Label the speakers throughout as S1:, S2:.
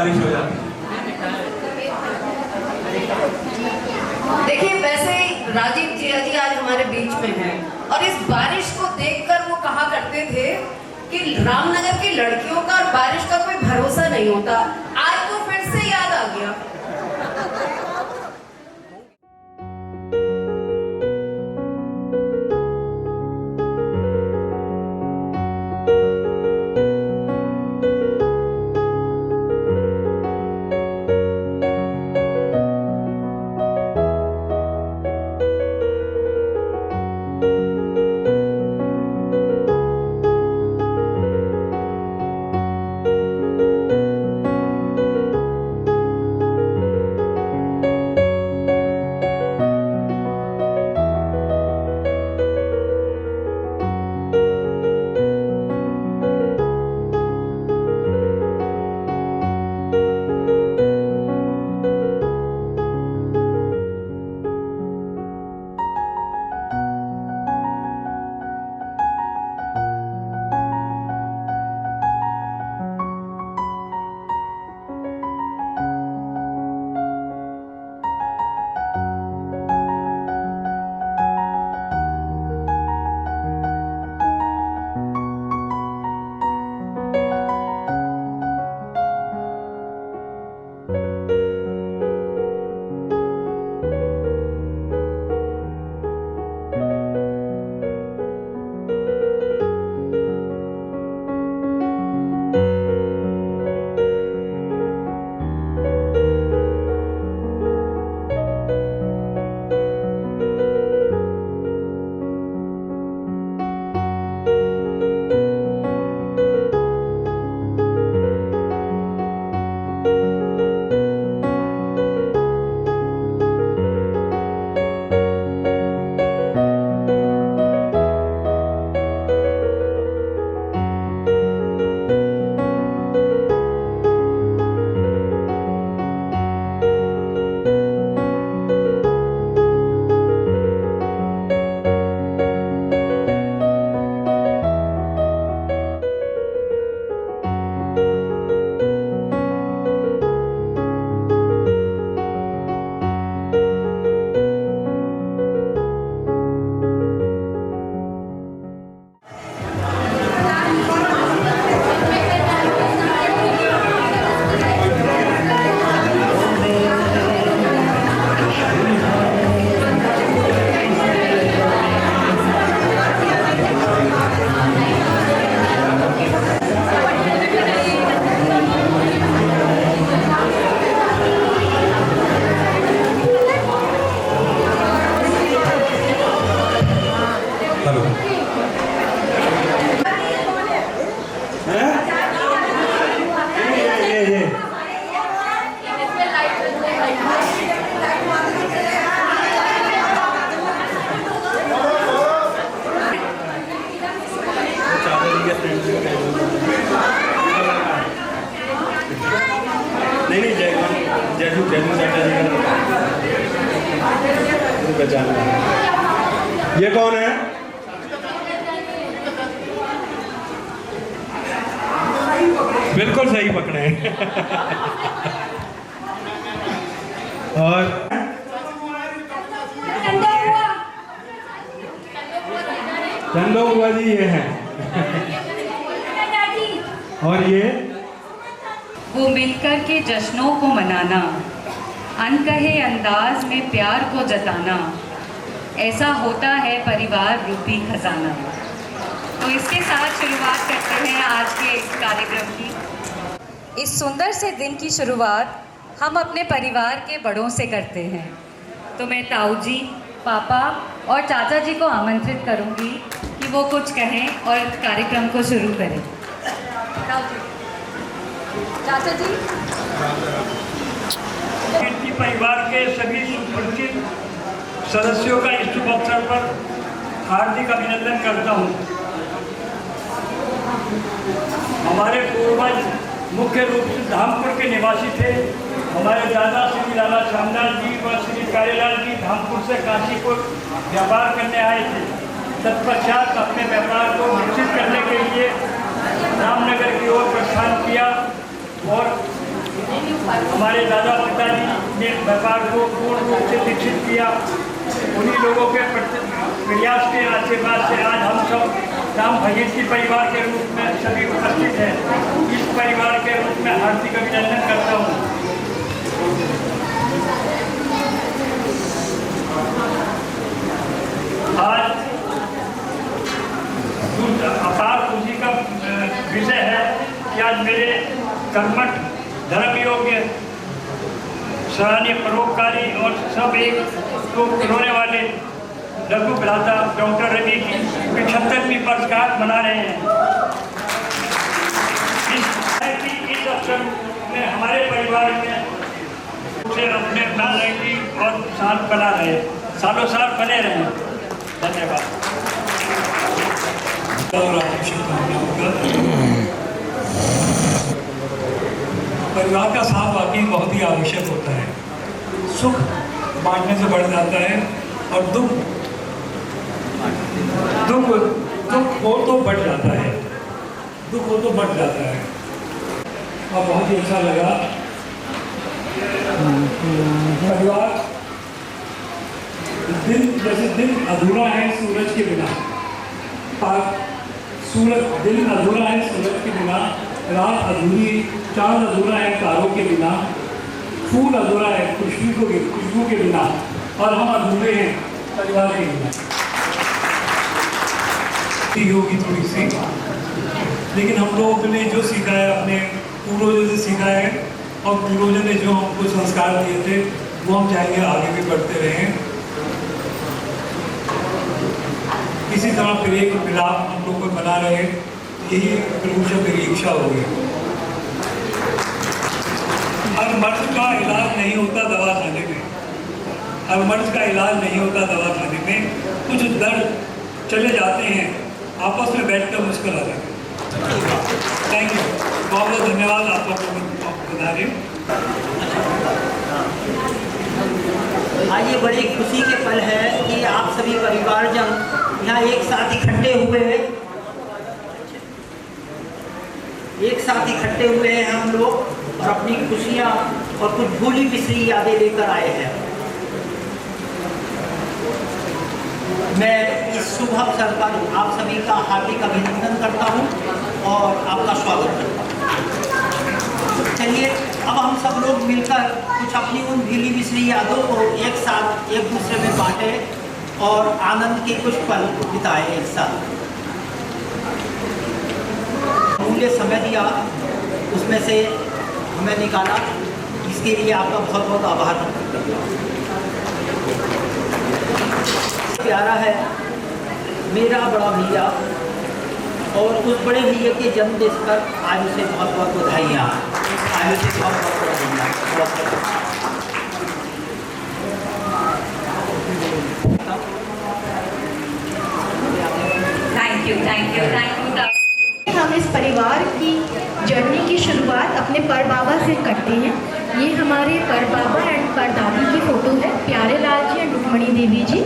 S1: बारिश हो जाती है।
S2: देखिए, वैसे राजीव जी आज हमारे बीच में हैं और इस बारिश को देखकर वो कहा करते थे कि रामनगर की लड़कियों का और बारिश का कोई भरोसा नहीं होता। आज तो फिर से याद आ गया।
S1: नहीं जैसू पहचान। ये कौन है? बिल्कुल सही पकड़े। और चंदो बुआ जी ये हैं। और ये
S3: वो मिलकर के जश्नों को मनाना, अनकहे अंदाज में प्यार को जताना, ऐसा होता है परिवार रूपी खजाना। तो इसके साथ शुरुआत करते हैं आज के इस कार्यक्रम की। इस सुंदर से दिन की शुरुआत हम अपने परिवार के बड़ों से करते हैं। तो मैं ताऊ जी, पापा और चाचा जी को आमंत्रित करूंगी कि वो कुछ कहें और कार्यक्रम को शुरू करें। ताऊ जी, चाचा जी।
S4: परिवार के सभी सुपरिचित सदस्यों का इस शुभ अवसर पर हार्दिक अभिनंदन करता हूँ। हमारे पूर्वज मुख्य रूप से धामपुर के निवासी थे। हमारे दादा श्री लाला श्यामलाल जी व श्री प्यारेलाल जी धामपुर से काशीपुर व्यापार करने आए थे। तत्पश्चात अपने व्यापार को विकसित करने के लिए रामनगर की ओर प्रस्थान किया और हमारे दादा पिताजी ने व्यापार को पूर्ण रूप से विकसित किया। उन्हीं लोगों के प्रयास के आशीर्वाद से आज हम सब राम भगत जी परिवार के रूप में सभी उपस्थित हैं। इस परिवार के रूप में हार्दिक अभिनंदन करता हूँ। आज अपार खुशी का विषय है कि आज मेरे कर्मठ धर्म योग्य सराहनीय परोपकारी और सब एक को रोने वाले लघु भ्राता डॉक्टर रवि की 75वीं वर्षगांठ मना रहे हैं। इस अवसर में हमारे परिवार में उसे अपने बना रहेंगी और साथ बना रहे, सालों साल बने रहे। धन्यवाद।
S5: परिवार का साथ वाकई बहुत ही आवश्यक होता है। सुख बांटने से बढ़ जाता है और दुख हो तो बढ़ जाता है, दुख हो तो बढ़ जाता है। और बहुत ही अच्छा लगा। परिवार दिन जैसे दिन अधूरा है सूरज के बिना, दिन अधूरा है सूरज के बिना, रात अधूरी, चांद अधूरा है तारों के बिना, फूल अधूरा है खुशबू के बिना, और हम अधूरे हैं परिवार के बिना। होगी थोड़ी सी, लेकिन हम लोगों ने जो सीखा है अपने पूर्वजों से सीखा है, और पूर्वजों ने जो हमको संस्कार दिए थे वो हम चाहेंगे आगे भी बढ़ते रहें। इसी तरह प्रेम मिलाप हम लोग को बना रहे, यही प्रभु से मेरी इच्छा होगी। हर मर्ज का इलाज नहीं होता दवा खाने में, हर मर्ज का इलाज नहीं होता दवा खाने में। कुछ दर्द चले जाते हैं आपस में बैठकर मुस्कुरा रहे। थैंक यू, बहुत बहुत धन्यवाद आप लोगों को बता रहे।
S6: आज ये बड़ी खुशी के पल है कि आप सभी परिवारजन यहाँ एक साथ इकट्ठे हुए हैं हम लोग, और अपनी खुशियाँ और कुछ भूली बिसरी यादें लेकर आए हैं। मैं इस शुभ अवसर पर आप सभी का हार्दिक अभिनंदन करता हूँ और आपका स्वागत करता हूँ। चलिए अब हम सब लोग मिलकर कुछ अपनी उन भूली बिसरी यादों को एक साथ एक दूसरे में बांटें और आनंद के कुछ पल बिताएं एक साथ। मूल्य समय दिया, उसमें से हमें निकाला, इसके लिए आपका बहुत बहुत आभार व्यक्त करता हूँ। प्यारा है मेरा बड़ा भैया, और उस बड़े भैया के जन्मदिन पर आज उसे बहुत बहुत बधाइयाँ, आज उसे बहुत बहुत बधाइयाँ।
S3: Thank you.
S7: हम इस परिवार की जर्नी की शुरुआत अपने परबाबा से करते हैं। ये हमारे परबाबा एंड परदादी की फ़ोटो है, प्यारे लाल जी एंड रुक्मणी देवी जी,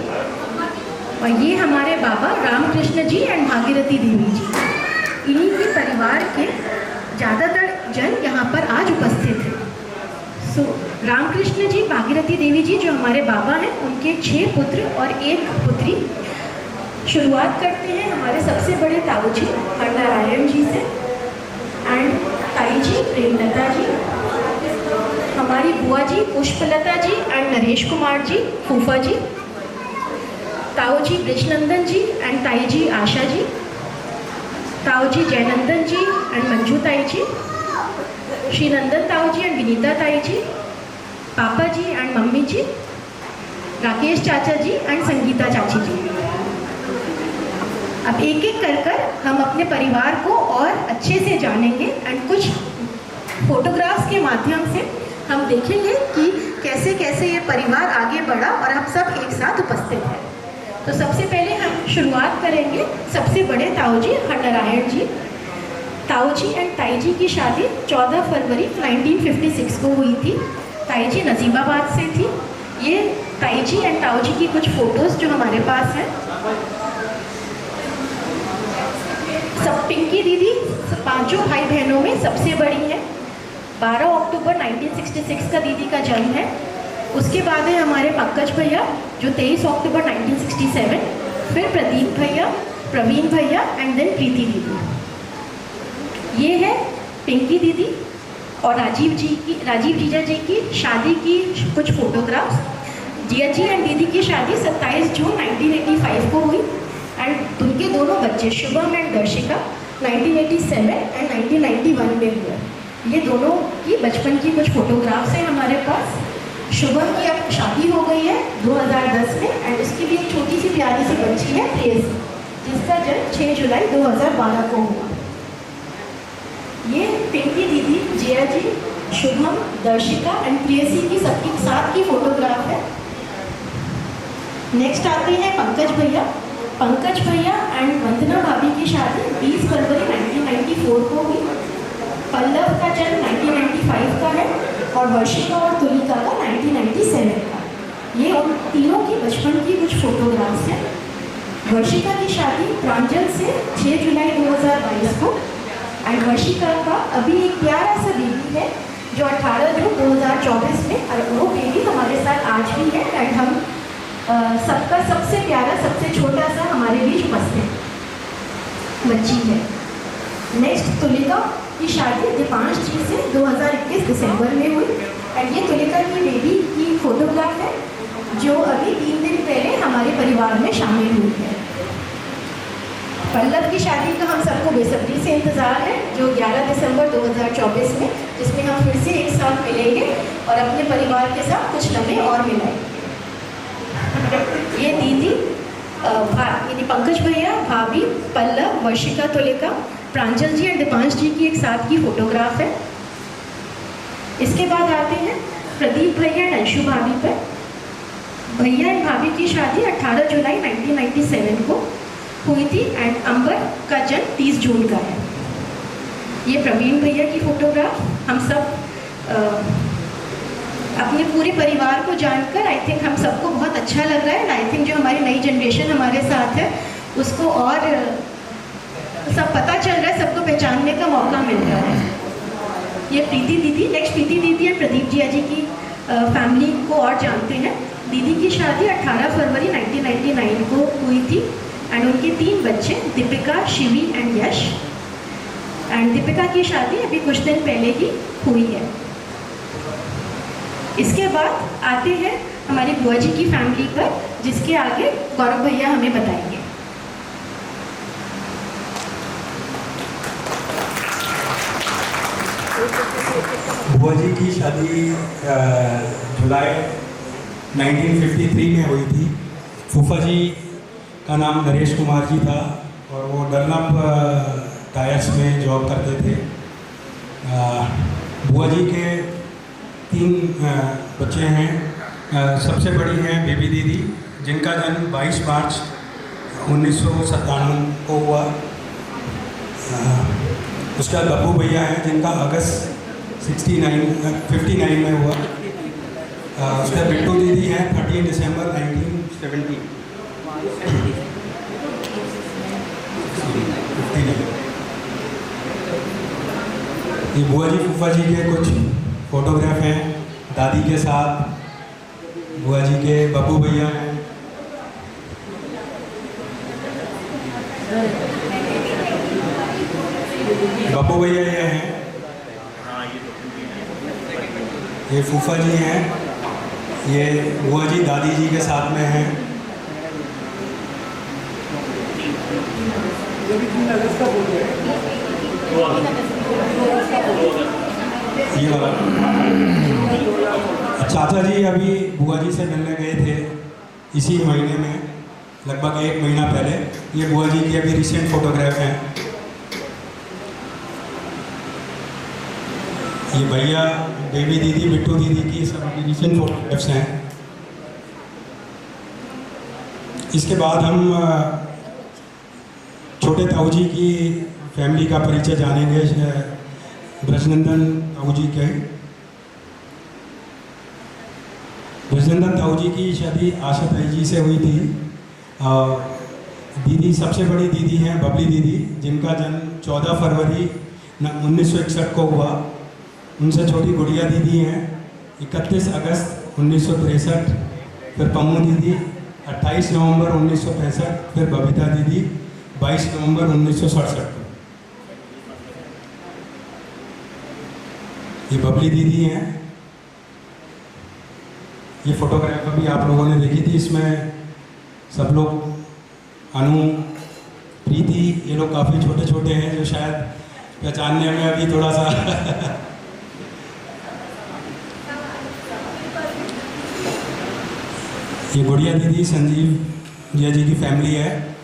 S7: और ये हमारे बाबा रामकृष्ण जी एंड भागीरथी देवी जी। इन्हीं के परिवार के ज़्यादातर जन यहाँ पर आज उपस्थित हैं। सो रामकृष्ण जी, भागीरथी देवी जी जो हमारे बाबा हैं, उनके 6 पुत्र और 1 पुत्री। शुरुआत करते हैं हमारे सबसे बड़े ताऊजी हरनारायण जी से, एंड ताई जी प्रेमलता जी, हमारी बुआ जी पुष्पलता जी एंड नरेश कुमार जी फूफा जी, ताऊजी ब्रिजनंदन जी एंड ताई जी आशा जी, ताऊजी जयनंदन जी एंड मंजू ताई जी, श्री नंदन ताऊजी एंड विनीता ताई जी, पापा जी एंड मम्मी जी, राकेश चाचा जी एंड संगीता चाची जी। अब एक एक कर हम अपने परिवार को और अच्छे से जानेंगे, एंड कुछ फोटोग्राफ्स के माध्यम से हम देखेंगे कि कैसे कैसे ये परिवार आगे बढ़ा और हम सब एक साथ उपस्थित हैं। तो सबसे पहले हम शुरुआत करेंगे सबसे बड़े ताऊजी हरनारायण जी। ताऊजी एंड ताई जी की शादी 14 फरवरी 1956 को हुई थी। ताई जी नजीबाबाद से थी। ये ताई जी एंड ताऊजी की कुछ फ़ोटोज़ जो हमारे पास हैं। सब पिंकी दीदी 5 भाई बहनों में सबसे बड़ी है। 12 अक्टूबर 1966 का दीदी का जन्म है। उसके बाद है हमारे पंकज भैया जो 23 अक्टूबर 1967, फिर प्रदीप भैया, प्रवीण भैया एंड देन प्रीति दीदी। ये है पिंकी दीदी और राजीव जीजा जी की शादी की कुछ फोटोग्राफ्स। जिया जी एंड दीदी की शादी 27 जून 1985 को हुई एंड उनके दोनों बच्चे शुभम एंड दर्शिका 1987 एंड 1991 में हुए। ये दोनों की बचपन की कुछ फोटोग्राफ्स हैं हमारे पास। शुभम की अब शादी हो गई है 2010 में एंड उसकी भी एक छोटी सी प्यारी सी बच्ची है प्रेयसी, जिसका जन्म 6 जुलाई 2012 को हुआ। ये पिंकी दीदी, जिया जी, शुभम, दर्शिका एंड प्रेयसी की सबकी साथ की फोटोग्राफ है। नेक्स्ट आते हैं पंकज भैया। पंकज भैया एंड वंदना भाभी की शादी 20 फरवरी 1994 को हुई। पल्लव का जन्म 1995 का है और वर्षिका और तुलिका का 1997 का। ये उन तीनों की बचपन की कुछ फोटोग्राफ्स हैं। वर्षिका की शादी प्रांजल से 6 जुलाई 2022 को एंड वर्षिका का अभी एक प्यारा सा बेबी है जो 18 जून 2024 में, और वो बेबी हमारे साथ आज भी है एंड हम सबका सबसे प्यारा, सबसे छोटा सा हमारे बीच उपस्थित बच्ची है। नेक्स्ट तुलिका की शादी दीपांश जी से 2021 दिसंबर में हुई एंड ये तुलिका की बेबी की फोटोग्राफ है जो अभी 3 दिन पहले हमारे परिवार में शामिल हुई है। पल्लव की शादी का हम सबको बेसब्री से इंतज़ार है जो 11 दिसंबर 2024 में, जिसमें हम फिर से एक साथ मिलेंगे और अपने परिवार के साथ कुछ लम्हे और मिलाएंगे। ये दीदी यानी पंकज भैया, भाभी, पल्लव, वर्षिका, तुलिका, प्रांजल जी एंड दीपांश जी की एक साथ की फोटोग्राफ है। इसके बाद आते हैं प्रदीप भैया एंड अंशु भाभी पर। भैया एंड भाभी की शादी 18 जुलाई 1997 को हुई थी एंड अंबर का जन्म 30 जून का है। ये प्रवीण भैया की फोटोग्राफ। हम सब अपने पूरे परिवार को जानकर आई थिंक हम सबको बहुत अच्छा लग रहा है एंड आई थिंक जो हमारी नई जनरेशन हमारे साथ है उसको और सब पता चल रहा है, सबको पहचानने का मौका मिल रहा है। ये प्रीति दीदी। नेक्स्ट प्रीति दीदी एंड प्रदीप जिया जी की फैमिली को और जानते हैं। दीदी की शादी 18 फरवरी 1999 को हुई थी एंड उनके 3 बच्चे Deepika, Shivi and Yash. And Deepika की शादी अभी कुछ दिन पहले ही हुई है। इसके बाद आते हैं हमारी बुआ जी की फैमिली पर, जिसके आगे गौरव भैया हमें बताएंगे।
S8: बुआ जी की शादी जुलाई 1953 में हुई थी। फूफा जी का नाम नरेश कुमार जी था और वो डनलप टायर्स में जॉब करते थे। बुआ जी के 3 बच्चे हैं। सबसे बड़ी हैं बेबी दीदी जिनका जन्म 22 मार्च 1997 को हुआ। उसके बाद बब्बू भैया हैं जिनका अगस्त 59 में हुआ। उसके बाद बिट्टू दीदी हैं 13 दिसंबर 1970। ये बुआ जी फूफा जी के कुछ फोटोग्राफ हैं दादी के साथ। बुआ जी के बब्बू भैया हैं। बब्बू भैया ये हैं। ये फूफा जी हैं। ये बुआ जी दादी जी के साथ में हैं। ये वाला चाचा जी अभी बुआ जी से मिलने गए थे इसी महीने में, लगभग 1 महीना पहले। ये बुआ जी की अभी रिसेंट फोटोग्राफ हैं। ये भैया, बेबी दीदी, बिट्टू दीदी की सब अभी रिसेंट फोटोग्राफ्स हैं। इसके बाद हम छोटे ताऊ जी की फैमिली का परिचय जानेंगे। ब्रजनंदन ताऊ जी के। ब्रजनंदन ताऊ जी की शादी आशा ताई जी से हुई थी। दीदी, सबसे बड़ी दीदी हैं बबली दीदी जिनका जन्म 14 फरवरी 1961 को हुआ। उनसे छोटी गुड़िया दीदी हैं 31 अगस्त 1963, फिर पम्मू दीदी 28 नवंबर 1965, फिर बबीता दीदी 22 नवंबर 1967 को। ये बबली दीदी हैं। ये फोटोग्राफ अभी आप लोगों ने देखी थी, इसमें सब लोग अनु, प्रीति, ये लोग काफ़ी छोटे छोटे हैं जो शायद पहचानने में अभी थोड़ा सा ये गुड़िया दीदी संजीव जय जी की फैमिली है।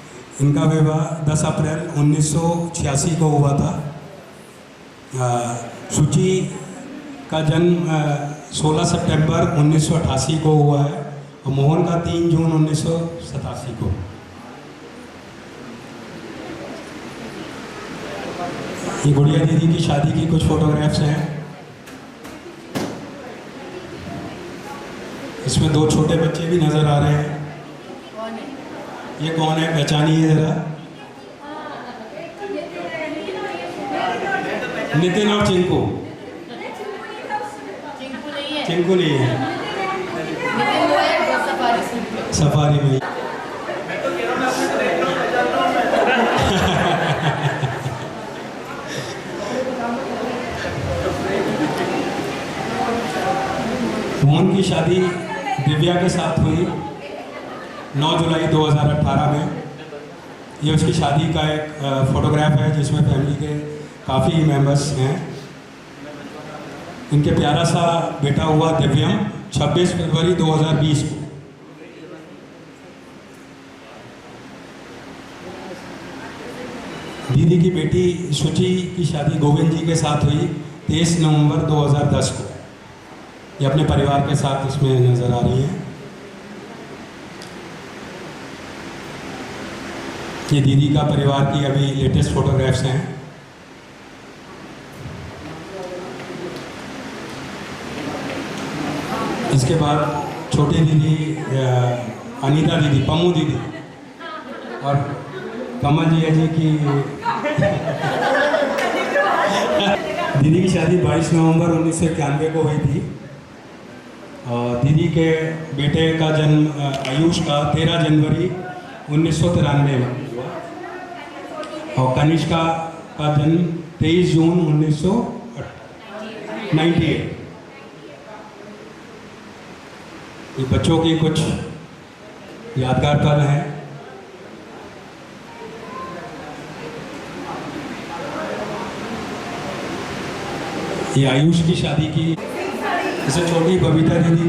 S8: इनका विवाह 10 अप्रैल 1986 को हुआ था। सुची का जन्म 16 सितंबर 1988 को हुआ है और मोहन का 3 जून 1987 को। ये गुड़िया दीदी की शादी की कुछ फोटोग्राफ्स हैं। इसमें 2 छोटे बच्चे भी नज़र आ रहे हैं। ये कौन है, पहचानिए ज़रा। नितिन और चिंकू। चिंकू नहीं है, सफारी में। मोहन की शादी दिव्या के साथ हुई 9 जुलाई 2018 में। ये उसकी शादी का एक फोटोग्राफ है जिसमें फैमिली के काफ़ी मेंबर्स हैं। इनके प्यारा सा बेटा हुआ दिव्यम 26 फरवरी 2020 को। दीदी की बेटी सुची की शादी गोविंद जी के साथ हुई 23 नवंबर 2010 को। ये अपने परिवार के साथ इसमें नज़र आ रही हैं। ये दीदी का परिवार की अभी लेटेस्ट फोटोग्राफ्स हैं। इसके बाद छोटी दीदी अनीता दीदी, पम्मू दीदी और कमल जी की दीदी की शादी 22 नवंबर 1991 को हुई थी। और दीदी के बेटे का जन्म आयुष का 13 जनवरी 1993 में हुआ और कनिष्का का जन्म 23 जून 1998। ये बच्चों के कुछ यादगार पल हैं। ये आयुष की शादी की, इससे छोटी बबीता दीदी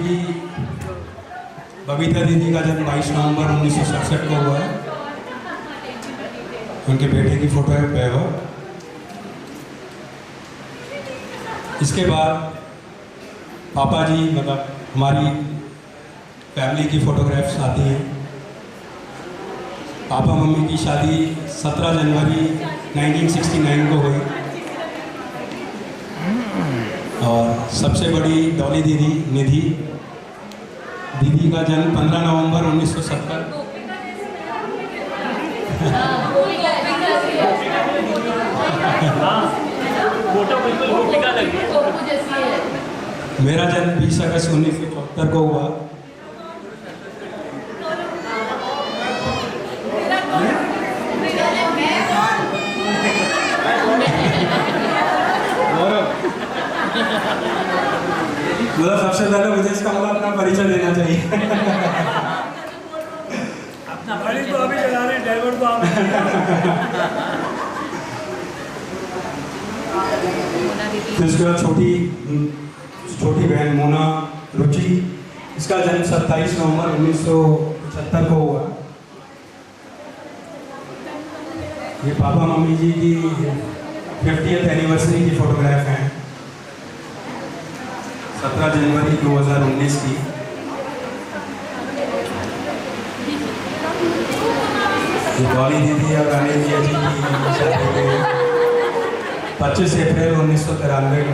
S8: का जन्म 22 नवंबर 1967 को हुआ है। उनके बेटे की फोटो है वैभव। इसके बाद पापा जी, मतलब हमारी फैमिली की फोटोग्राफ्स आती हैं। पापा मम्मी की शादी 17 जनवरी 1969 को हुई और सबसे बड़ी डॉली दीदी निधि, दीदी का जन्म 15 नवंबर 1970। मेरा जन्म 20 अगस्त 1974 को हुआ। मतलब सबसे पहले मुझे इसका मतलब अपना परिचय देना चाहिए।
S4: अपना गाड़ी तो अभी चला रहे हैं, ड्राइवर तो आप।
S8: फिर उसके बाद छोटी बहन मोना रुचि, इसका जन्म 27 नवंबर 1975 को हुआ। ये पापा मम्मी जी की 50th एनिवर्सरी की फोटोग्राफ हैं, 17 जनवरी 2019 की। ये गौरी दीदी और अनिल जी की शादी हुई 25 अप्रैल 1993 को।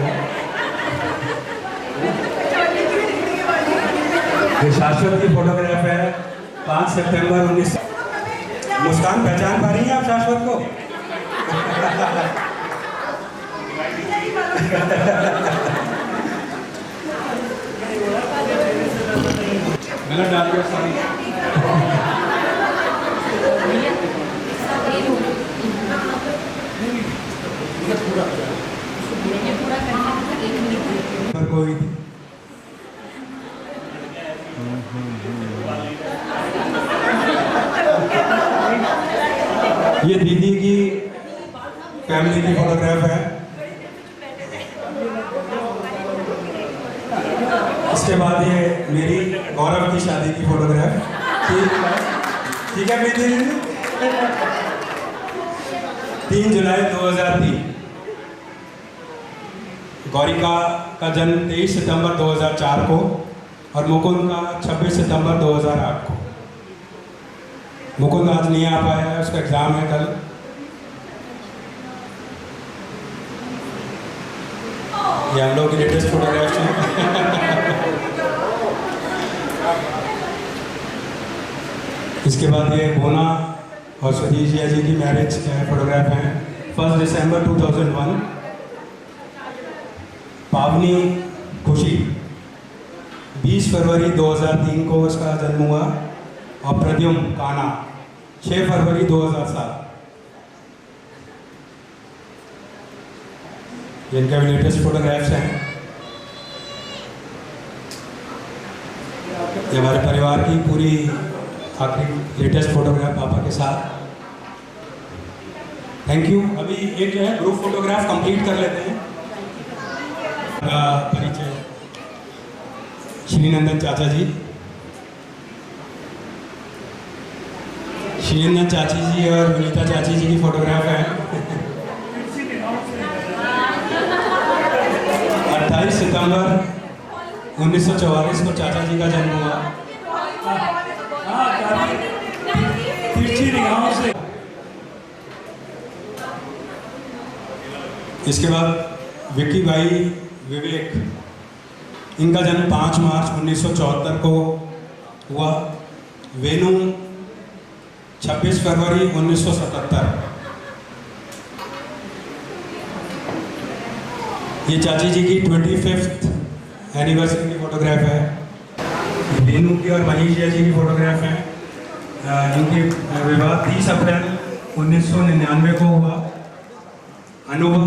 S8: ये शाश्वत की फोटोग्राफ है 5 सितंबर 19। मुस्कान, पहचान पा रही हैं आप शाश्वत को? गलत डाल दिया सॉरी। पर कोई ये दीदी की फैमिली की फोटोग्राफ है। इसके बाद ये मेरी गौरव की शादी की फोटोग्राफ। ठीक है मेरी दीदी। 3 जुलाई 2003। गौरिका का जन्म 23 सितंबर 2004 को और मुकुंद का 26 सितंबर 2008 को। मुकुंद आज नहीं आ पाया है, उसका एग्ज़ाम है कल। ये हम लोग की लेटेस्ट फोटोग्राफ्स हैं। इसके बाद ये बोना और सतीश जी की मैरिज फोटोग्राफ हैं। 1 दिसंबर 2001। पावनी खुशी 20 फरवरी 2003 को उसका जन्म हुआ और प्रद्युम काना 6 फरवरी 2007। जिनका भी लेटेस्ट फोटोग्राफ्स हैं। ये हमारे परिवार की पूरी आखिरी लेटेस्ट फोटोग्राफ पापा के साथ। Thank you. अभी एक जो है ग्रुप फोटोग्राफ कंप्लीट कर लेते हैं। परिचय श्रीनंदन चाचा जी। श्रीनंदन चाची जी और विनीता चाची जी की फोटोग्राफ है। 28 सितंबर 1944 को चाचा जी का जन्म हुआ।
S5: तिरछी निगाहों से।
S8: इसके बाद विक्की भाई विवेक, इनका जन्म 5 मार्च 1974 को हुआ। वेणु 26 फरवरी 1977। ये चाची जी की 25th एनिवर्सरी की फोटोग्राफ है। वेणु की और मनीष जी की फोटोग्राफ है। इनके विवाह 30 अप्रैल 1999 को हुआ। अनुभव,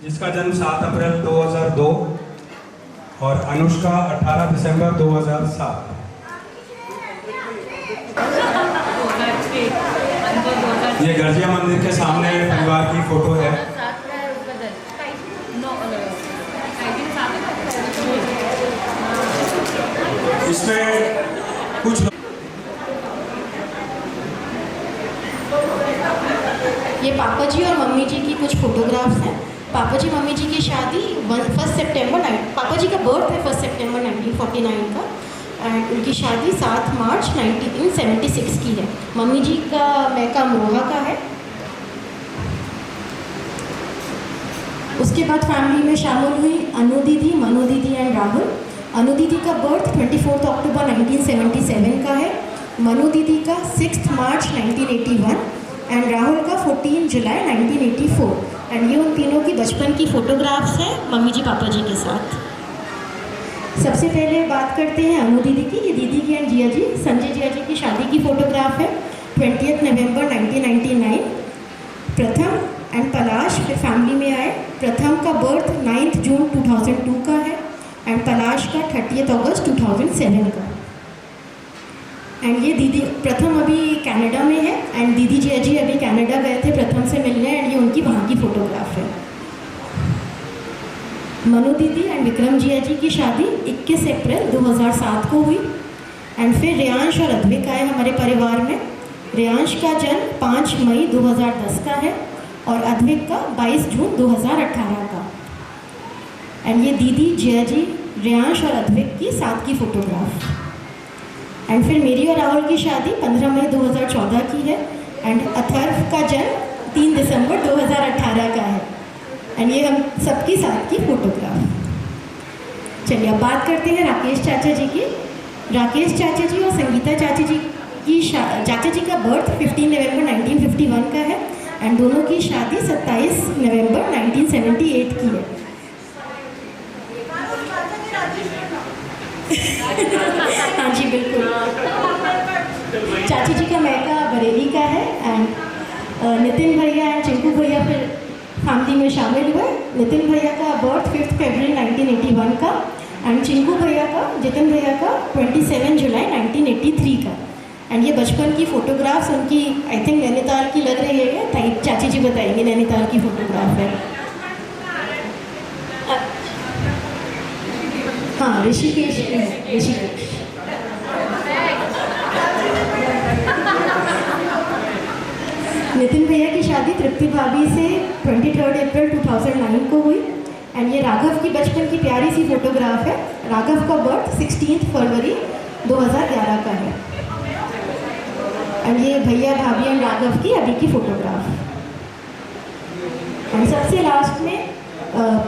S8: जिसका जन्म 7 अप्रैल 2002 और अनुष्का 18 दिसंबर 2007। ये गर्जिया मंदिर के सामने परिवार की फोटो है। इसमें कुछ
S7: ये पापा जी और मम्मी जी की कुछ फोटोग्राफ्स हैं। पापा जी मम्मी जी की शादी 1 सितंबर पापा जी का बर्थ है 1 सितंबर 1949 का एंड उनकी शादी 7 मार्च 1976 की है। मम्मी जी का मैका अमरोहा का है। उसके बाद फैमिली में शामिल हुई अनु दीदी, मनु दीदी एंड राहुल। अनु दीदी का बर्थ 24 अक्टूबर 1977 का है। मनु दीदी का 6 मार्च 1981 एंड राहुल का 14 जुलाई 1984 एंड ये उन तीनों की बचपन की फ़ोटोग्राफ्स हैं मम्मी जी पापा जी के साथ। सबसे पहले बात करते हैं अनु दीदी की। ये दीदी की एंड जिया जी, संजय जिया जी की शादी की फ़ोटोग्राफ है 20 नवंबर 1999। प्रथम एंड पलाश फिर फैमिली में आए। प्रथम का बर्थ 9 जून 2002 का है एंड पलाश का 30 अगस्त 2007 का। एंड ये दीदी प्रथम अभी कनाडा में है एंड दीदी जी अजी अभी कनाडा गए थे प्रथम से मिलने एंड ये उनकी वहाँ की फ़ोटोग्राफ है। मनु दीदी एंड विक्रम जी अजी की शादी 21 अप्रैल 2007 को हुई एंड फिर रेयांश और अद्विक आए हमारे परिवार में। रेयांश का जन्म 5 मई 2010 का है और अद्विक का 22 जून 2018 का। एंड ये दीदी जिया जी, रेयांश और अद्विक की साथ की फ़ोटोग्राफ। एंड फिर मेरी और राहुल की शादी 15 मई 2014 की है एंड अथर्व का जन्म 3 दिसंबर 2018 का है एंड ये हम सबकी साथ की फोटोग्राफ। चलिए अब बात करते हैं राकेश चाचा जी की। राकेश चाचा जी और संगीता चाचा जी की चाचा जी का बर्थ 15 नवंबर 1951 का है एंड दोनों की शादी 27 नवंबर 1978 की है। हाँ जी बिल्कुल। चाची जी का मैका बरेली का है एंड नितिन भैया एंड चिंकू भैया फिर फैमिली में शामिल हुए। नितिन भैया का बर्थ 5 फरवरी 1981 का एंड चिंकू भैया का, जितिन भैया का 27 जुलाई 1983 का। एंड ये बचपन की फ़ोटोग्राफ्स उनकी आई थिंक नैनीताल की लग रही है, ताई चाची जी बताएंगे नैनीताल की फ़ोटोग्राफ है। हाँ, ऋषिकेश। नितिन भैया की शादी तृप्ति भाभी से 23 अप्रैल 2009 को हुई एंड ये राघव की बचपन की प्यारी सी फोटोग्राफ है। राघव का बर्थ 16 फरवरी 2011 का है एंड ये भैया भाभी एंड राघव की अभी की फोटोग्राफ। एंड सबसे लास्ट में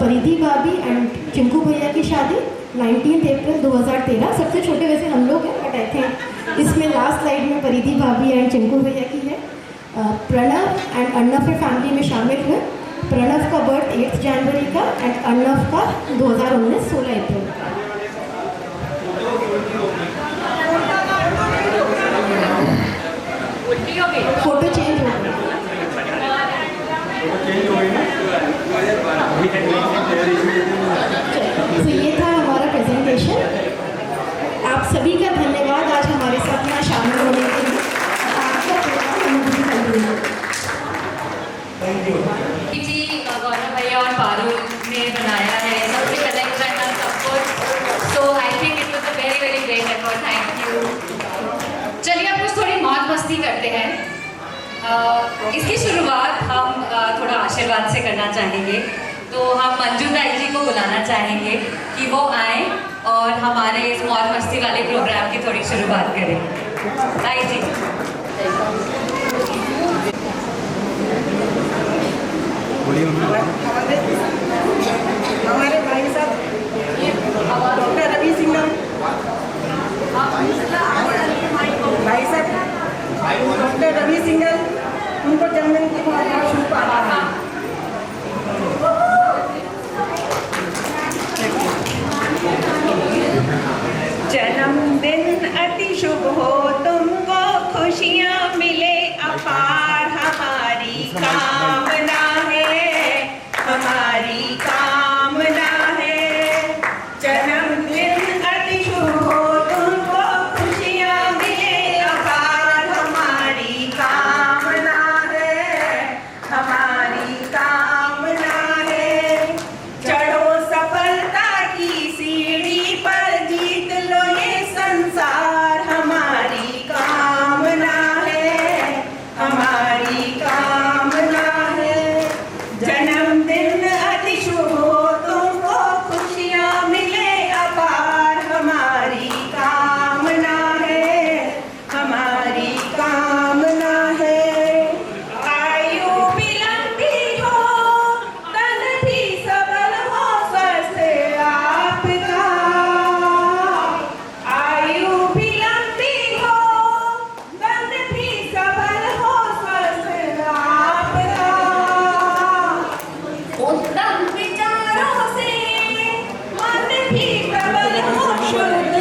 S7: परिधि भाभी एंड चिंकू भैया की शादी 19 अप्रैल 2013। सबसे छोटे वैसे हम लोग हैं बट आई थिंक इसमें लास्ट स्लाइड में परिधि भाभी एंड चिंकू भैया की है। प्रणव एंड अर्णव फिर फैमिली में शामिल हुए। प्रणव का बर्थ 8 जनवरी का एंड अर्णव का 2019 16 अप्रैल का। फोटो चेंज हो गई। तो ये था हमारा प्रेजेंटेशन। आप सभी का धन्यवाद आज हमारे साथ यहाँ शामिल होने के लिए। आपका प्रोग्राम
S1: थैंक यू।
S3: जी गौरव भैया और पारुल ने बनाया है, सबसे कनेक्ट करना सब कुछ। So I think it was a very very great effort. Thank you. चलिए अब कुछ थोड़ी मौज मस्ती करते हैं। इसकी शुरुआत हम थोड़ा आशीर्वाद से करना चाहेंगे, तो हम मंजू दाई जी को बुलाना चाहेंगे कि वो आए और हमारे इस मौज मस्ती वाले प्रोग्राम की थोड़ी शुरुआत करें। दाई जी।
S9: हमारे भाई साहब डॉक्टर रवि सिंह, भाई साहब डॉक्टर रवि सिंघल, उनको जन्मदिन की बहुत बहुत शुभकामनाएं।
S10: जन्मदिन अति शुभ हो, तुमको खुशियाँ मिले अपार, हमारी कामना है, हमारी कामना है। जन्मदिन अति शुभ हो, तुमको खुशियाँ मिले अपार, हमारी कामना है, हमारी कामना है। चढ़ो सफलता की सीढ़ी पर, जीत लो ये संसार, हमारी कामना है, हमारी कामना है। जन्मदिन अति शुभ हो, तुमको खुशियाँ मिले अपार, हमारी कामना है, हमारी कामना है। आयु भी लंबी हो, तन भी सबल हो, स्वस्थ आपका। आयु भी लंबी हो, तन भी सबल हो, स्वस्थ आपका। उत्तम विचारों से मन भी प्रबल हो, शुद्ध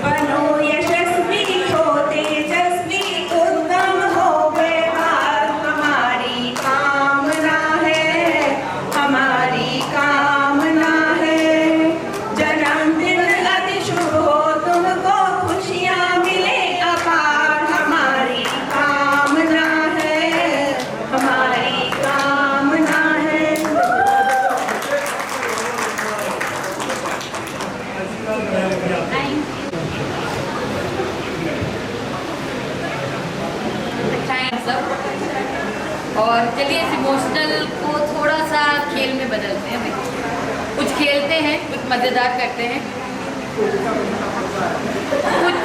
S10: बनो यशस्वी हो, तेजस्वी उत्तम हो व्यवहार, हमारी कामना है, हमारी कामना है। जन्मदिन अति शुभ हो, तुमको खुशियाँ मिले अपार, हमारी कामना है, हमारी कामना है।
S3: थैंक सब। और चलिए इस इमोशनल को थोड़ा सा खेल में बदलते हैं भाई। कुछ खेलते हैं, कुछ मज़ेदार करते हैं, कुछ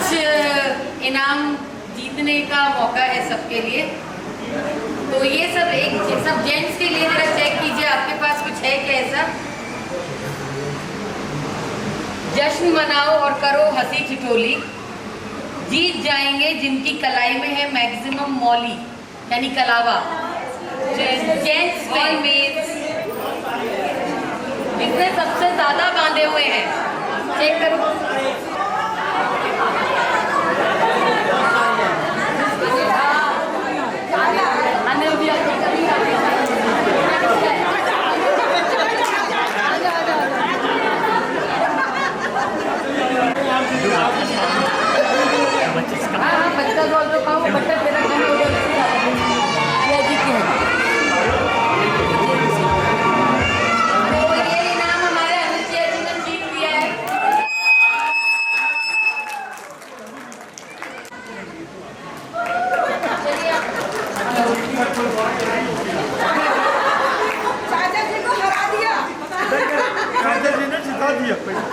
S3: इनाम जीतने का मौका है सबके लिए। तो ये सब जेंट्स के लिए जरा चेक कीजिए आपके पास कुछ है क्या ऐसा। जश्न मनाओ और करो हंसी ठिठोली, जीत जाएंगे जिनकी कलाई में है मैक्सिमम मौली यानी कलावा। जेंट्स में जिसने सबसे ज्यादा बांधे हुए हैं, चेक करो।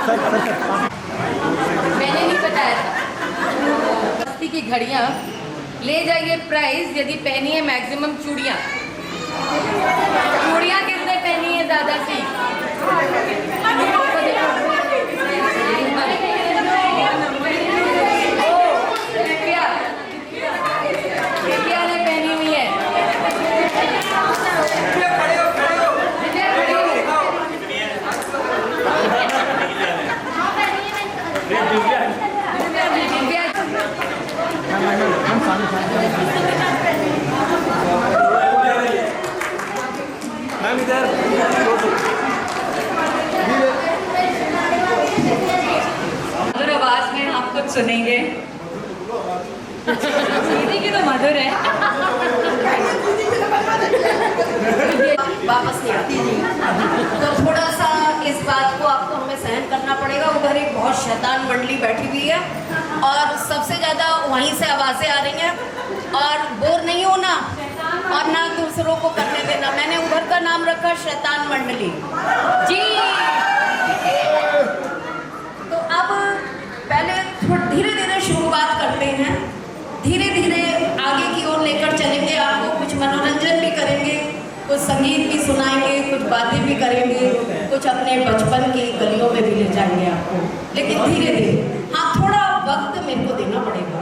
S3: मैंने नहीं बताया था। बस्ती की घड़ियाँ ले जाइए प्राइस यदि पहनी है मैक्सिमम चूड़ियाँ। चूड़ियाँ किसने पहनी है दादाजी? क्या ने पहनी हुई है?
S1: मैम इधर
S3: मधुर आवाज में आप कुछ सुनेंगे। दीदी की तो मधुर है।
S2: वापस नहीं आती तो थोड़ा सा इस बात को आपको हमें सहन करना पड़ेगा। उधर एक बहुत शैतान मंडली बैठी हुई है और सबसे ज़्यादा वहीं से आवाज़ें आ रही हैं और बोर नहीं होना और ना दूसरों को करने देना। मैंने उधर का नाम रखा शैतान मंडली जी। तो अब पहले धीरे धीरे शुरुआत करते हैं, धीरे धीरे आगे की ओर लेकर चलेंगे। आपको कुछ मनोरंजन भी करेंगे, कुछ संगीत भी सुनाएंगे, कुछ बातें भी करेंगे, कुछ अपने बचपन की गलियों में भी ले जाएंगे आपको, लेकिन धीरे धीरे। हाँ, थोड़ा वक्त मेरे को देना पड़ेगा।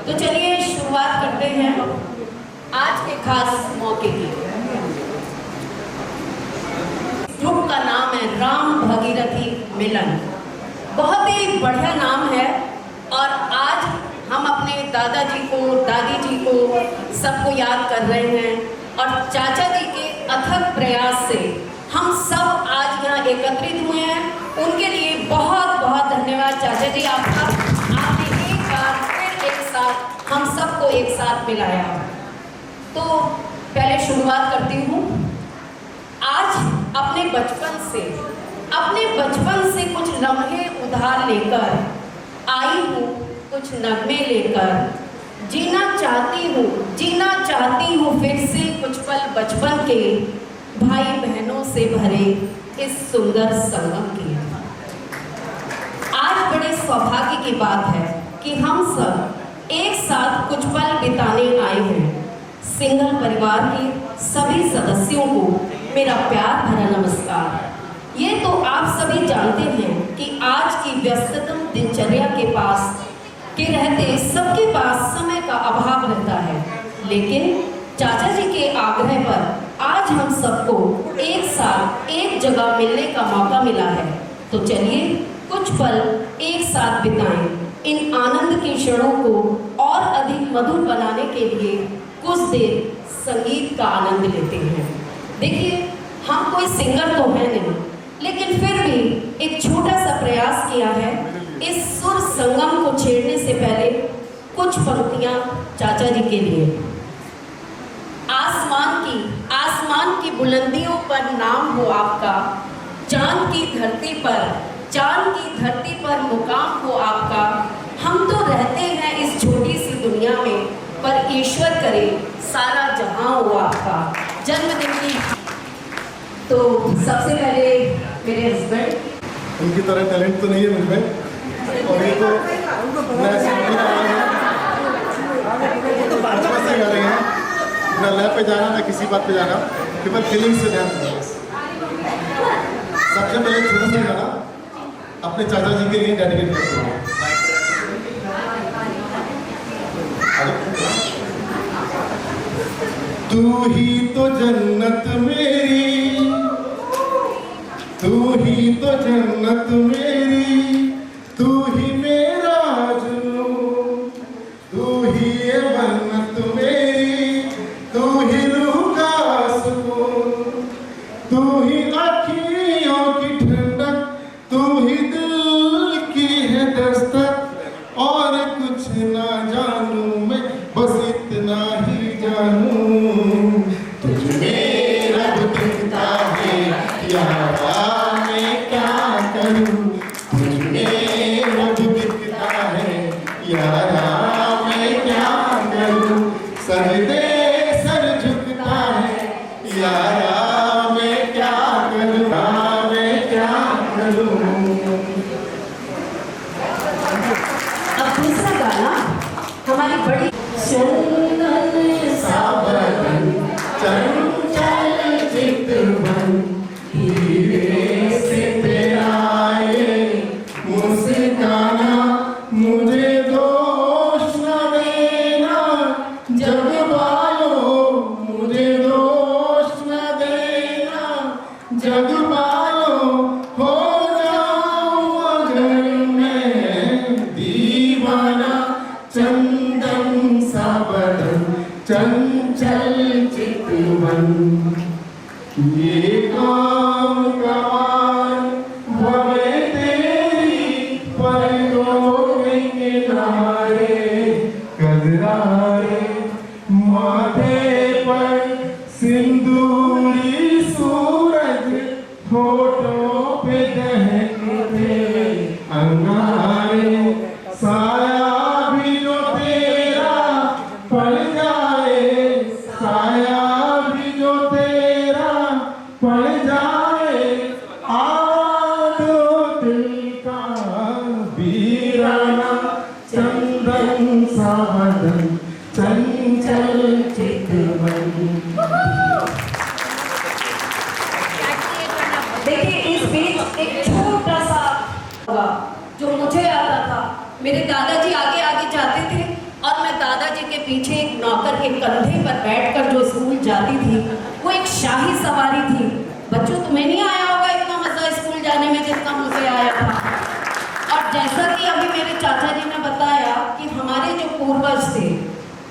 S2: तो चलिए शुरुआत करते हैं आज के खास मौके की। ग्रुप का नाम है राम भगीरथी मिलन। बहुत ही बढ़िया नाम है और आज हम अपने दादाजी को, दादी जी को, सबको याद कर रहे हैं और चाचा जी के अथक प्रयास से हम सब आज यहाँ एकत्रित हुए हैं। उनके लिए बहुत बहुत धन्यवाद चाचा जी। आपने एक बार फिर एक साथ हम सबको एक साथ मिलाया। तो पहले शुरुआत करती हूँ। आज अपने बचपन से कुछ लम्हे उधार लेकर आई हूँ, कुछ नगमे लेकर जीना चाहती हूँ फिर से कुछ पल बचपन के, भाई बहनों से भरे इस सुंदर संगम की। आज बड़े सौभाग्य की बात है कि हम सब एक साथ कुछ पल बिताने आए हैं। सिंगल परिवार के सभी सदस्यों को मेरा प्यार भरा नमस्कार। ये तो आप सभी जानते हैं कि आज की व्यस्ततम दिनचर्या के रहते सबके पास समय का अभाव रहता है, लेकिन चाचा जी के आग्रह पर आज हम सबको एक साथ एक जगह मिलने का मौका मिला है। तो चलिए कुछ पल एक साथ बिताएं। इन आनंद के क्षणों को और अधिक मधुर बनाने के लिए कुछ देर संगीत का आनंद लेते हैं। देखिए, हम कोई सिंगर तो है नहीं, लेकिन फिर भी एक छोटा सा प्रयास किया है। इस सुर संगम को छेड़ने से पहले कुछ पंक्तियां चाचा जी के लिए। आसमान की बुलंदियों पर नाम हो आपका, चांद की धरती पर मुकाम हो आपका। हम तो रहते हैं इस छोटी सी दुनिया में, पर ईश्वर करे सारा जहां हो आपका। जन्मदिन की तो सबसे पहले मेरे हस्बैंड,
S11: उनकी तरह टैलेंट तो नहीं है मुझमें, और ये तो नया सिंगर आ रहे हैं, बचपन से गा रहे हैं। ना लैब पे जाना, ना किसी बात पे जाना, केवल फीलिंग से ध्यान देना। सबसे पहले छोटा सा गाना अपने चाचा जी के लिए डेडिकेट करते हैं। तू ही तो जन्नत मेरी, तू ही तो जन्नत मेरी, तू ही मेरा जुनून, तू ही ये मन्नत मेरी, तू ही रूह का सुकून, तू ही आँखियों की ठंडक, तू ही दिल की है दस्तक। और कुछ ना जानूं मैं, बस इतना ही जानूं, तुझ में रब दिखता है यारा, मैं क्या करूं। तुझ में रब दिखता है यारा, मैं क्या करूं। सर दे सर झुकता है यारा, मैं क्या करूं, मैं क्या करूं। जग वालों हो जाऊं अगर मैं दीवाना, चंदन सा बदन चंचल चितवन, ये काम कमाल भवे तेरी पलकों में किनारे, कजरारे माथे पर सिंदूरी सूरज, होठों पे दहकते अंगारे, साया भी जो तेरा पड़ जाए, साया भी जो तेरा पड़ जाए, आदो दिल का वीराना, चंदन सा बदन चंचल चितवन।
S2: देखिए इस बीच एक छोटा सा जो मुझे आता था, मेरे दादाजी आगे आगे जाते थे और मैं दादाजी के पीछे एक नौकर के कंधे पर बैठकर जो स्कूल जाती थी, वो एक शाही सवारी थी। बच्चों तुम्हें नहीं आया होगा इतना मजा स्कूल जाने में जितना मुझे आया था। और जैसा कि अभी मेरे चाचा जी ने बताया कि हमारे जो पूर्वज थे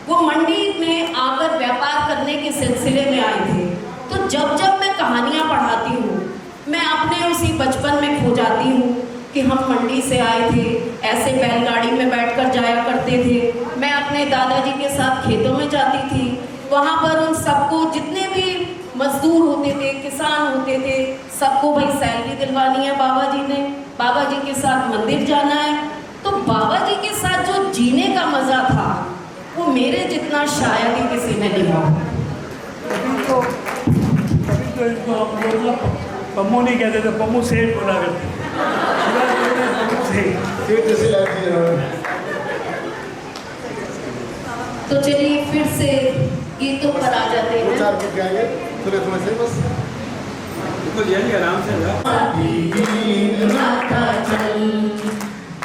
S2: वो मंडी में आकर व्यापार करने के सिलसिले में आए थे, तो जब जब मैं कहानियाँ पढ़ाती हूँ मैं अपने उसी बचपन में खो जाती हूँ कि हम मंडी से आए थे, ऐसे बैलगाड़ी में बैठकर जाया करते थे। मैं अपने दादाजी के साथ खेतों में जाती थी, वहाँ पर उन सबको जितने भी मजदूर होते थे, किसान होते थे, सबको भाई सैलरी दिलवानी है बाबा जी ने, बाबा जी के साथ मंदिर जाना है। तो बाबा जी के साथ जो जीने का मज़ा था वो मेरे जितना शायद ही किसी ने लिया।
S4: तो इसको हम लोग ना पम्मू नहीं कहते थे, पम्मू सेठ बोला करते।
S2: तो चलिए फिर से गीतों पर आ जाते हैं।
S11: चार गीत गाएंगे, चलो तुम्हें से बस
S1: बिल्कुल यानी आराम से
S11: गीत गाता चल,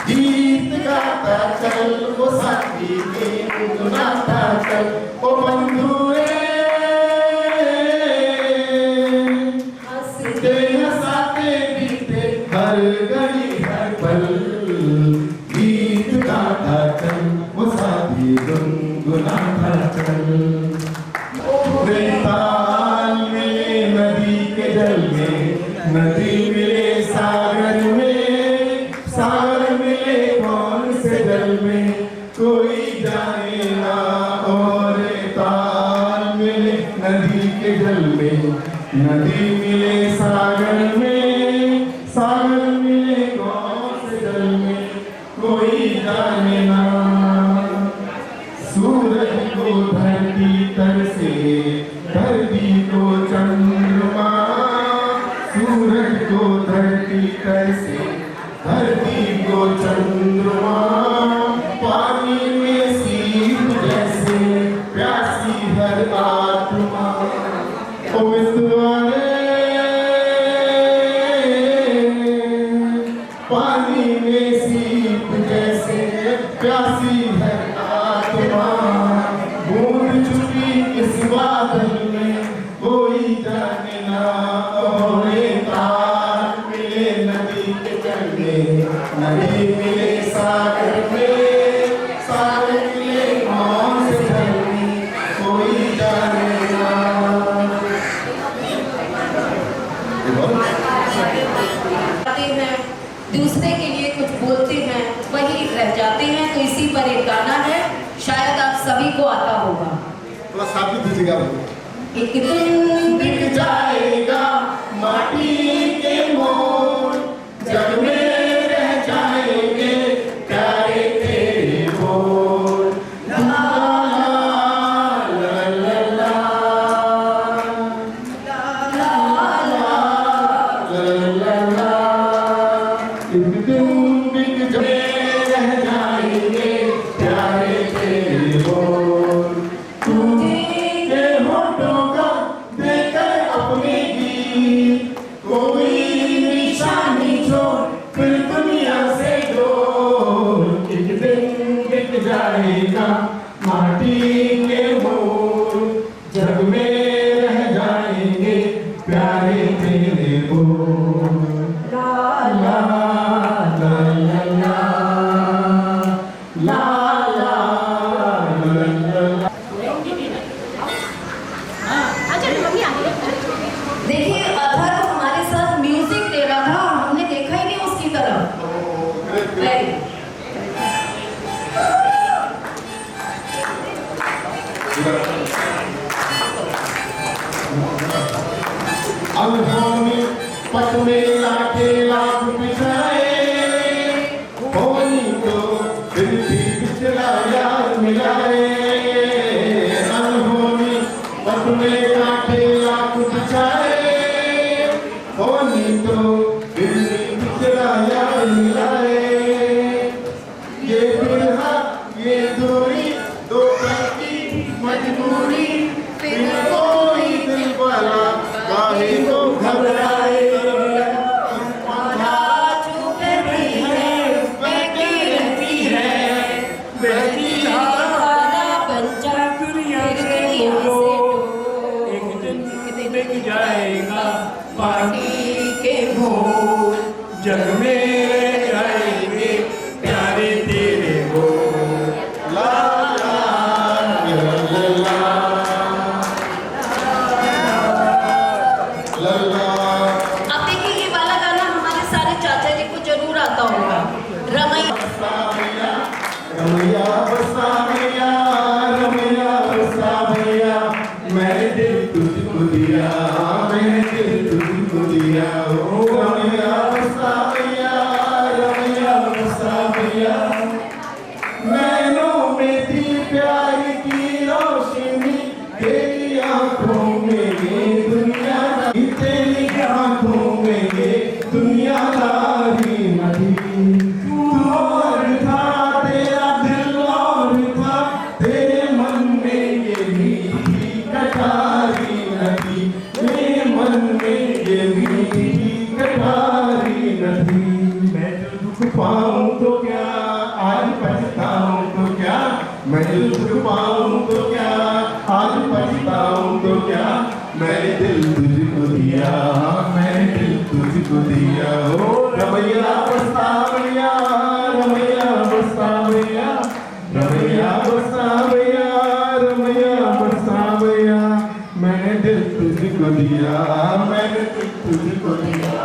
S11: गीत गाता चल, वो साथी गीत गाता चल, ओ बंधुए हंसते हंसाते बीते हर घड़ी हर पल, गीत गाता चल, वो साथी गुनगुनाता चल। ताल मिले नदी के जल में, नदी मिले सागर में, सागर मिले कौन से जल में कोई जाने ना, और ताल मिले नदी के जल में, नदी मिले सागर में, सागर मिले कौन से जल में कोई जाने ना। सूरज को धरती तर से, धरती को चंद्रमा, सूरज को धरती तर से, धरती को चंद्रमा, पानी में सीप जैसे प्यासी हर आत्मा, ओ मितवारे पानी में सीप जैसे प्यासी है आत्मा, बूंद छुपी इस बादल में कोई जाने ना, और तार मिले नदी के जल में, नदी मिले सागर में, सागर मिले कौन से जल में कोई जाने ना।
S2: हैं दूसरे के लिए कुछ बोलते हैं वही रह जाते हैं। तो इसी पर एक गाना है, शायद आप सभी को आता होगा।
S11: थोड़ा साथ में दीजिएगा।
S2: एक दिन
S11: बिक जाएगा माटी के मोर, जग में रह जाएंगे प्यारे तेरे बोल, ला ला ला ला ला ला, एक दिन बिक रह जाएंगे प्यारे तेरे बोल, तुझे होठों का देकर अपने गीत, कोई निशानी छोड़ फिर दुनिया से डोल, एक दिन बिक जाएगा माटी के मोल, जग में रह जाएंगे प्यारे तेरे अनहोनी पथ में लाके लाख बिछाए, होनी तो फिर भी पिछला यार मिलाए। अनहोनी पथ में लाके लाख बिछाए, होनी तो फिर भी पिछला यार मिलाए। ये बिरहा ये दूरी दो पल की मजबूरी, फिर कोई दिल वाला काहे को घबराए।
S4: जाएगा पानी के घोल, जग में जाएंगे प्यारे तेरे बोल।
S11: ला ला ला ला ला ला।
S2: अब देखिए ये वाला गाना हमारे सारे चाचा जी को जरूर आता होगा। रमैया
S11: रमैया बसा मैया, रमैया बसा मैया, मैंने दिल तुझको दिया, मैंने दिल तुझको दिया। ओ रमैया बसा मैया, रमैया बसा मैया, नैनों में थी प्यार की रोशनी, तेरी आंखों में ये दुनिया, तेरी आंखों में ये दुनियादारी नहीं। तू और था तेरा दिल और था, तेरे मन में ये मीठी कटारी नहीं, मेरे मन में ये मीठी कटारी नहीं। मैं जो दुख पाऊं तो क्या, आज पछताऊं तो क्या, मैं जो दुख पाऊं तो क्या, आज पछताऊं तो क्या, मैंने दिल तुझको दिया, मैंने दिल तुझको दिया। ओ रमैया बसा मैया, रमैया बसा मैया, रमैया बसा मैया, रमैया बसा मैया, मैंने दिल तुझको दिया, मैंने दिल तुझको दिया।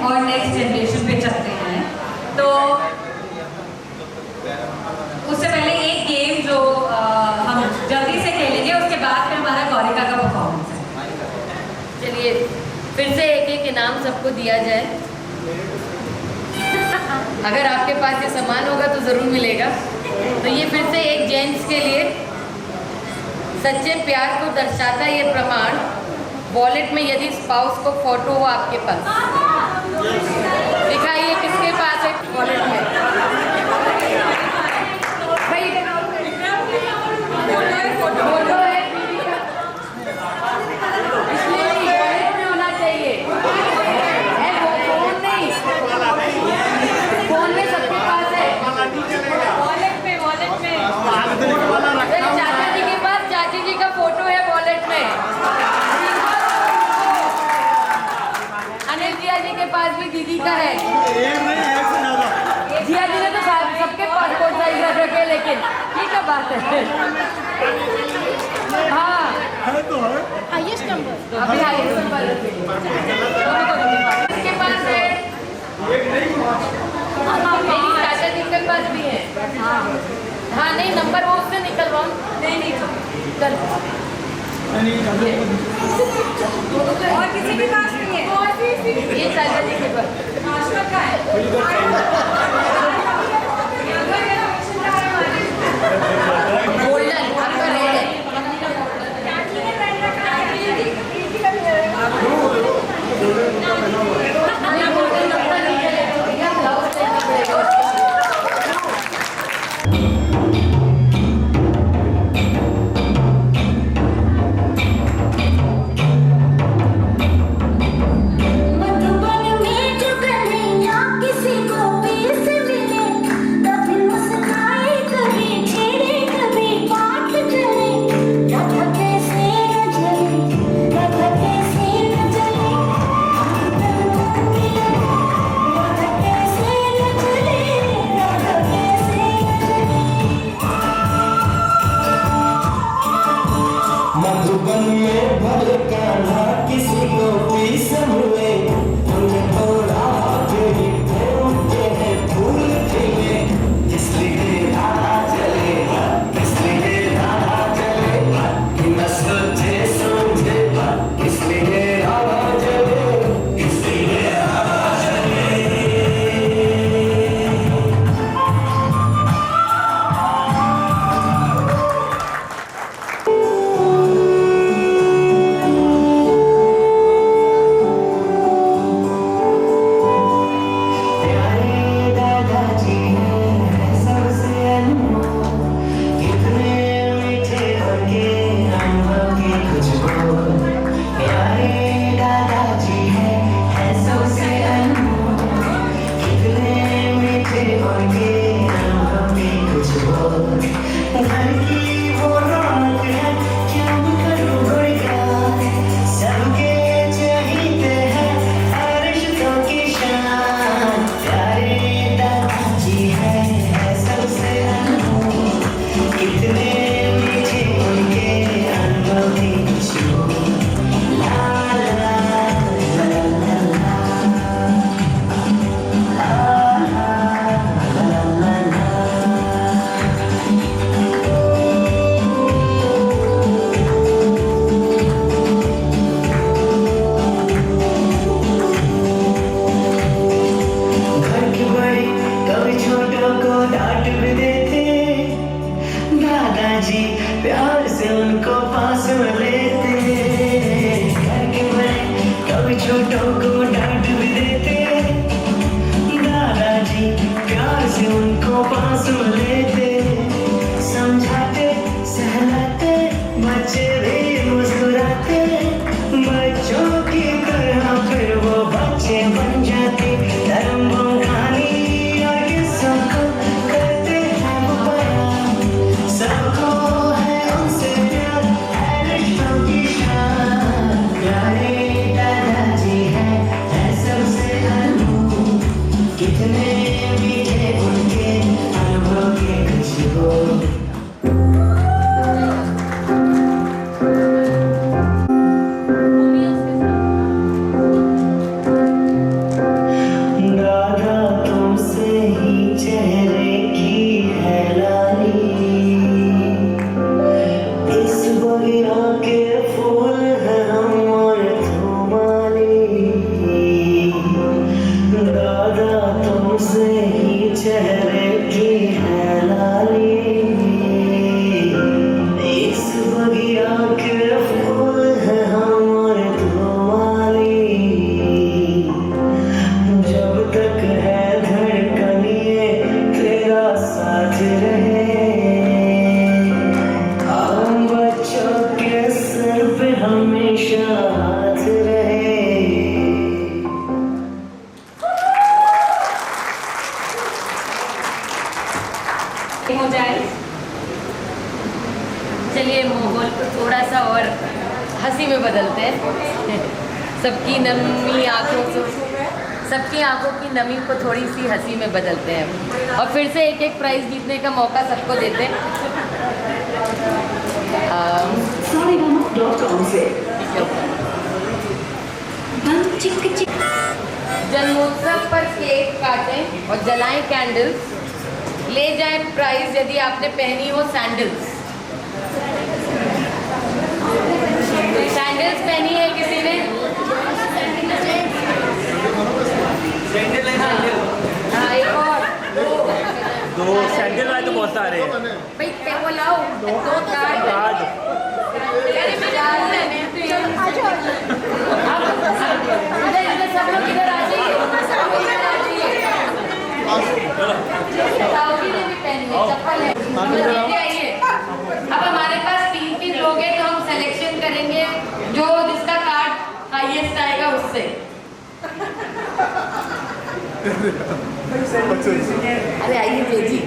S3: और नेक्स्ट जनरेशन पे चलते हैं। तो उससे पहले एक गेम जो हम जल्दी से खेलेंगे, उसके बाद फिर हमारा गौरिका का परफॉर्मेंस है।
S12: चलिए फिर से एक एक इनाम सबको दिया जाए। अगर आपके पास ये सामान होगा तो ज़रूर मिलेगा। तो ये फिर से एक जेंट्स के लिए सच्चे प्यार को दर्शाता ये प्रमाण, वॉलेट में यदि स्पाउस को फोटो हो आपके पास, दिखाइए किसके पास है वॉलेट में। भाई फोटो है, इसलिए वॉलेट में होना चाहिए, फोन नहीं, फोन में सबके पास है, वॉलेट में, वॉलेट में। चाचा जी के पास चाची जी का फोटो है वॉलेट में, अनिल जिया जी के पास भी दीदी का है। जिया जी ने तो सबके पासपोर्ट साइज रख रखे, लेकिन ये क्या बात है। हाँ
S7: हाईएस्ट नंबर,
S12: अभी हाईएस्ट नंबर इसके पास है, मेरी चाचा जी के पास भी है। हाँ नहीं, नंबर वो उससे निकलवाओ। नहीं चल,
S10: और किसी के पास नहीं है।
S12: ये चाचा जी के पास
S10: का है।
S12: गोल्डन आपका रेड है।
S10: मधुबन में जो कन्हैया किसी को भी
S12: हो जाए। चलिए माहौल को थोड़ा सा और हंसी में बदलते हैं। सबकी आंखों की नमी को थोड़ी सी हंसी में बदलते हैं और फिर से एक एक प्राइज जीतने का मौका सबको देते हैं। जन्मोत्सव पर केक काटें और जलाएं कैंडल्स, ले जाएं प्राइज यदि आपने पहनी हो सैंडल्स। सैंडल्स पहनी है किसी ने? हाँ, एक और
S1: दो सैंडल वाले तो बहुत सारे हैं
S12: भाई, वो लाओ दो कार्ड। सब लोग इधर आ जाइए। चप्पल है, आइए। अब हमारे पास 3 लोग हैं तो हम सिलेक्शन करेंगे जो जिसका कार्ड हाईएस्ट आएगा उससे। अरे आइए तेजी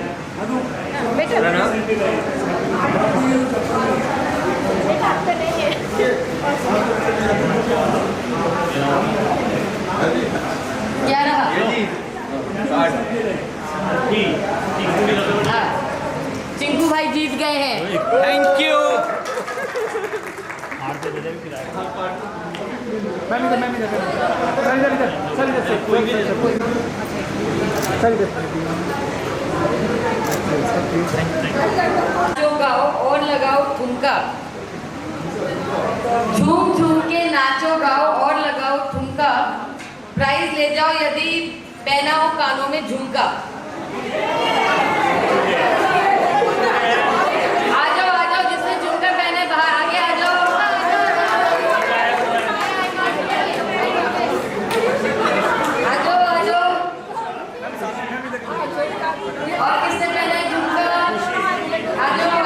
S12: क्या रहा? चिंकू भाई जीत गए हैं।
S1: Thank you.
S12: नाचो गाओ और लगाओ ठुमका, झूम झूम के नाचो गाओ और लगाओ ठुमका, प्राइज ले जाओ यदि पहना हो कानों में झुमका। आ जाओ जिसने झुमका पहने बाहर आगे आ जाओ। और किसने पहना है झुमका? आ जाओ।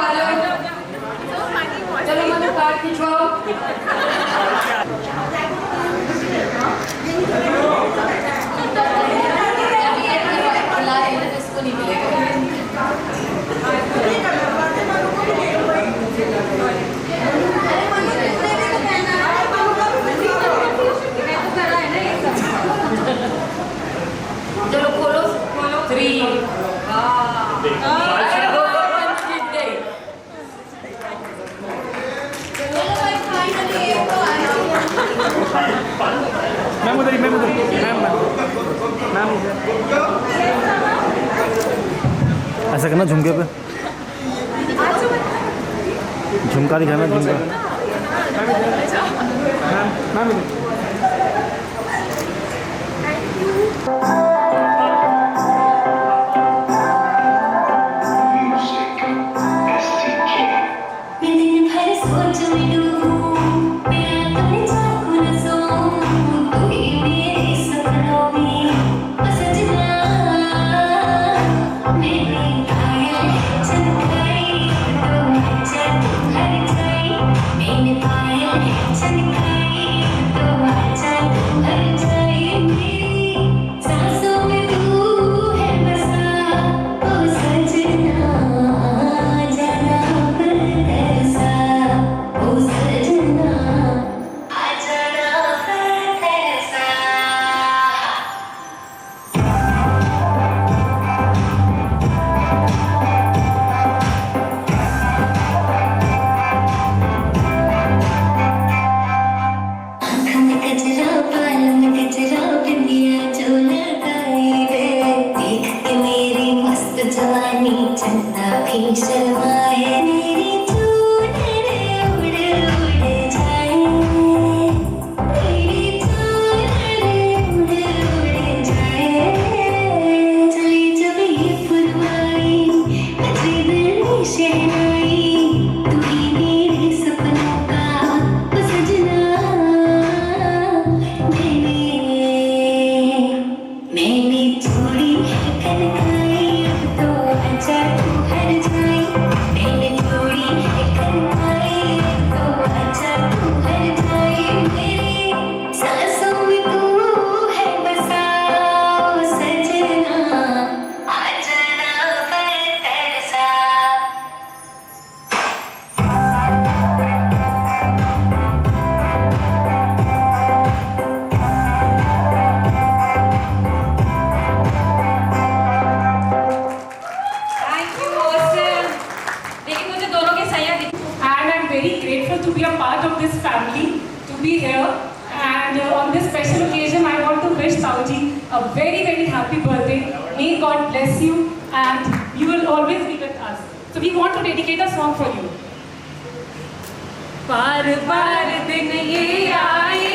S12: चलो मनु कार्ड खिंचवाओ। इसको नहीं मिलेगा। चलो खोलो 3।
S1: मैम उधर मैम
S13: ऐसा करना, झुमके पे झुमका दिखाना, झुमका।
S1: मैम
S14: छोड़ी
S10: to be a part of this family, to be here. And on this special occasion, I want to wish Tauji a very, very happy birthday. May God bless you and you will always be with us. So we want to dedicate a song for you. बार बार दिन ये आए,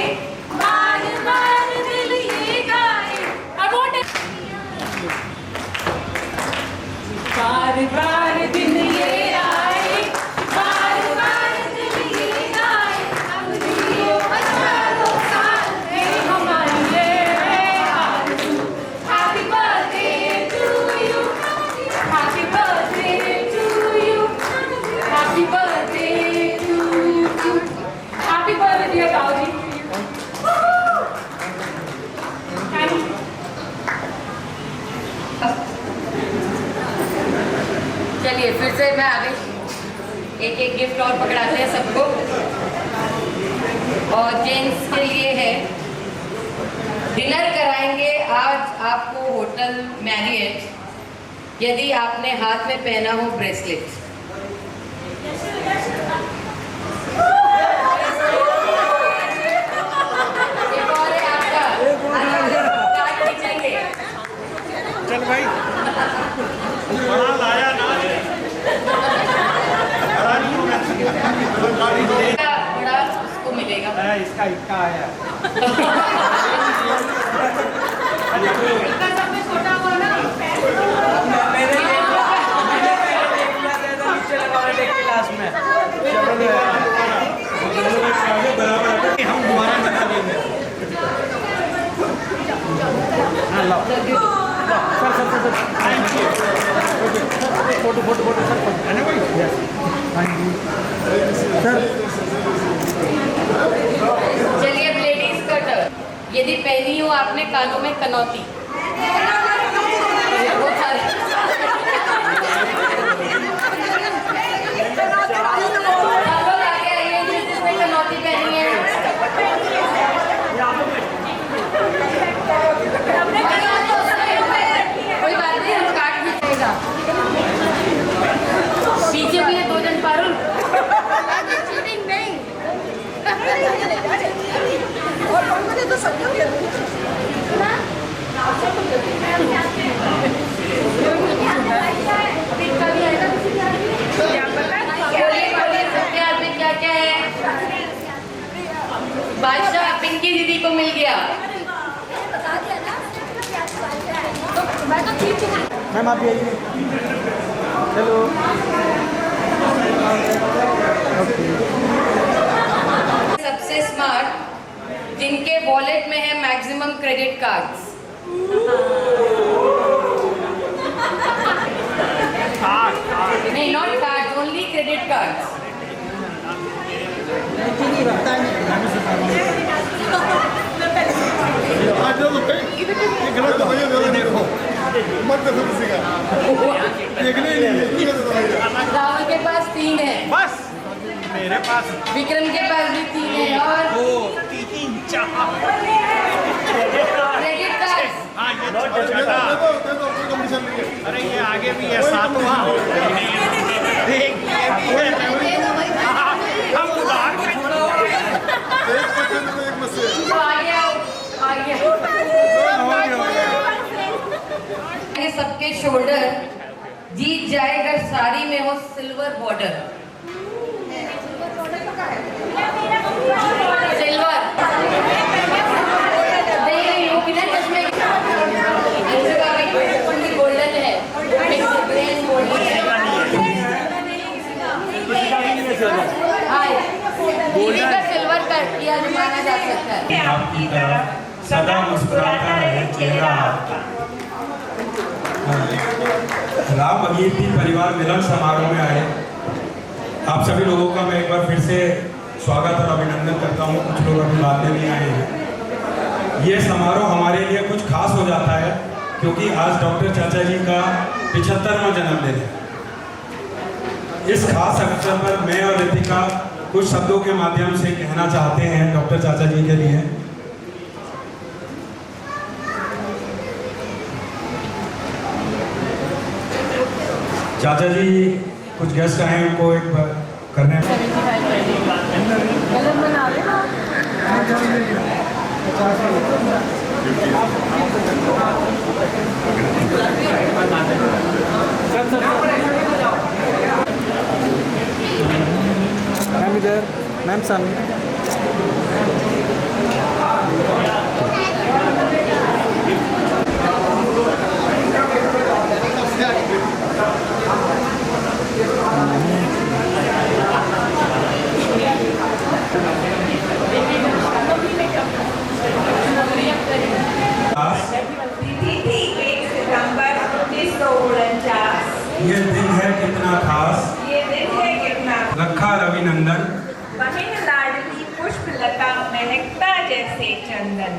S10: बार बार दिल ये गाए. I want it. बार बार दिन ये आए, बार बार दिल ये गाए. अब जियो हजारों साल है हमारी ये आरज़ू. Happy birthday to you, happy birthday to you, happy birthday to you, happy birthday dear Tauji. Thank you.
S12: चलिए फिर से मैं आगे एक एक गिफ्ट और पकड़ाते हैं सबको। और जेंट्स के लिए है डिनर कराएंगे आज आपको होटल मैरियट, यदि आपने हाथ में पहना हो ब्रेसलेट। एक और है आपका, कार्ड खींचेंगे।
S11: चल भाई बड़ा लाया ना
S12: बड़ा उसको मिलेगा।
S6: इसका आया
S12: इसका सबसे छोटा हुआ ना
S6: हम दोबारा बता देंगे। फोटो सर है ना भाई? सर
S12: चलिए अब लेडीज का टर्न। यदि पहनी हो आपने कानों में कनौती, बहुत सारे आगे आइए जिसने कनौती पहनी है। कोई बात नहीं, हम काट भी देगा। पीछे भी है 2 जन पारुल। क्या क्या है? बादशाह पिंकी दीदी को मिल गया।
S6: मैम आप आइए। चलो
S12: सबसे स्मार्ट जिनके वॉलेट में है मैक्सिमम क्रेडिट कार्ड्स। नहीं, not card, only credit cards. Rahul के पास 3 है,
S11: बस मेरे पास
S12: विक्रम के पास भी 3 है और
S11: 2 3 4
S12: क्रेडिट कार्ड।
S11: अरे ये आगे भी है 7वां। एक ये भी है। हम उधार में
S12: ये सबके शोल्डर जीत जाए अगर साड़ी में हो सिल्वर बॉर्डर। सिल्वर नहीं, वो बिना चश्मे गोल्डन है, दीदी का सिल्वर कट किया माना जा सकता है।
S8: आपकी तरफ सदा मुस्कुराता रहे चेहरा आपका। राम अगीरती परिवार मिलन समारोह में आए आप सभी लोगों का मैं एक बार फिर से स्वागत और अभिनंदन करता हूँ। कुछ लोग अभी बाद में भी आए हैं। ये समारोह हमारे लिए कुछ खास हो जाता है क्योंकि आज डॉक्टर चाचा जी का 75वां जन्मदिन है। इस खास अवसर पर मैं और रितिका कुछ शब्दों के माध्यम से कहना चाहते हैं डॉक्टर चाचा जी के लिए। चाचा जी कुछ गेस्ट आए उनको एक बार करने
S9: गलत बना रहे ना।
S13: मैम इधर, मैम सामने।
S8: ये दिन है कितना खास,
S9: ये दिन है कितना
S8: रखा रविनंदन,
S9: बहन लाडली पुष्पलता महकता जैसे चंदन।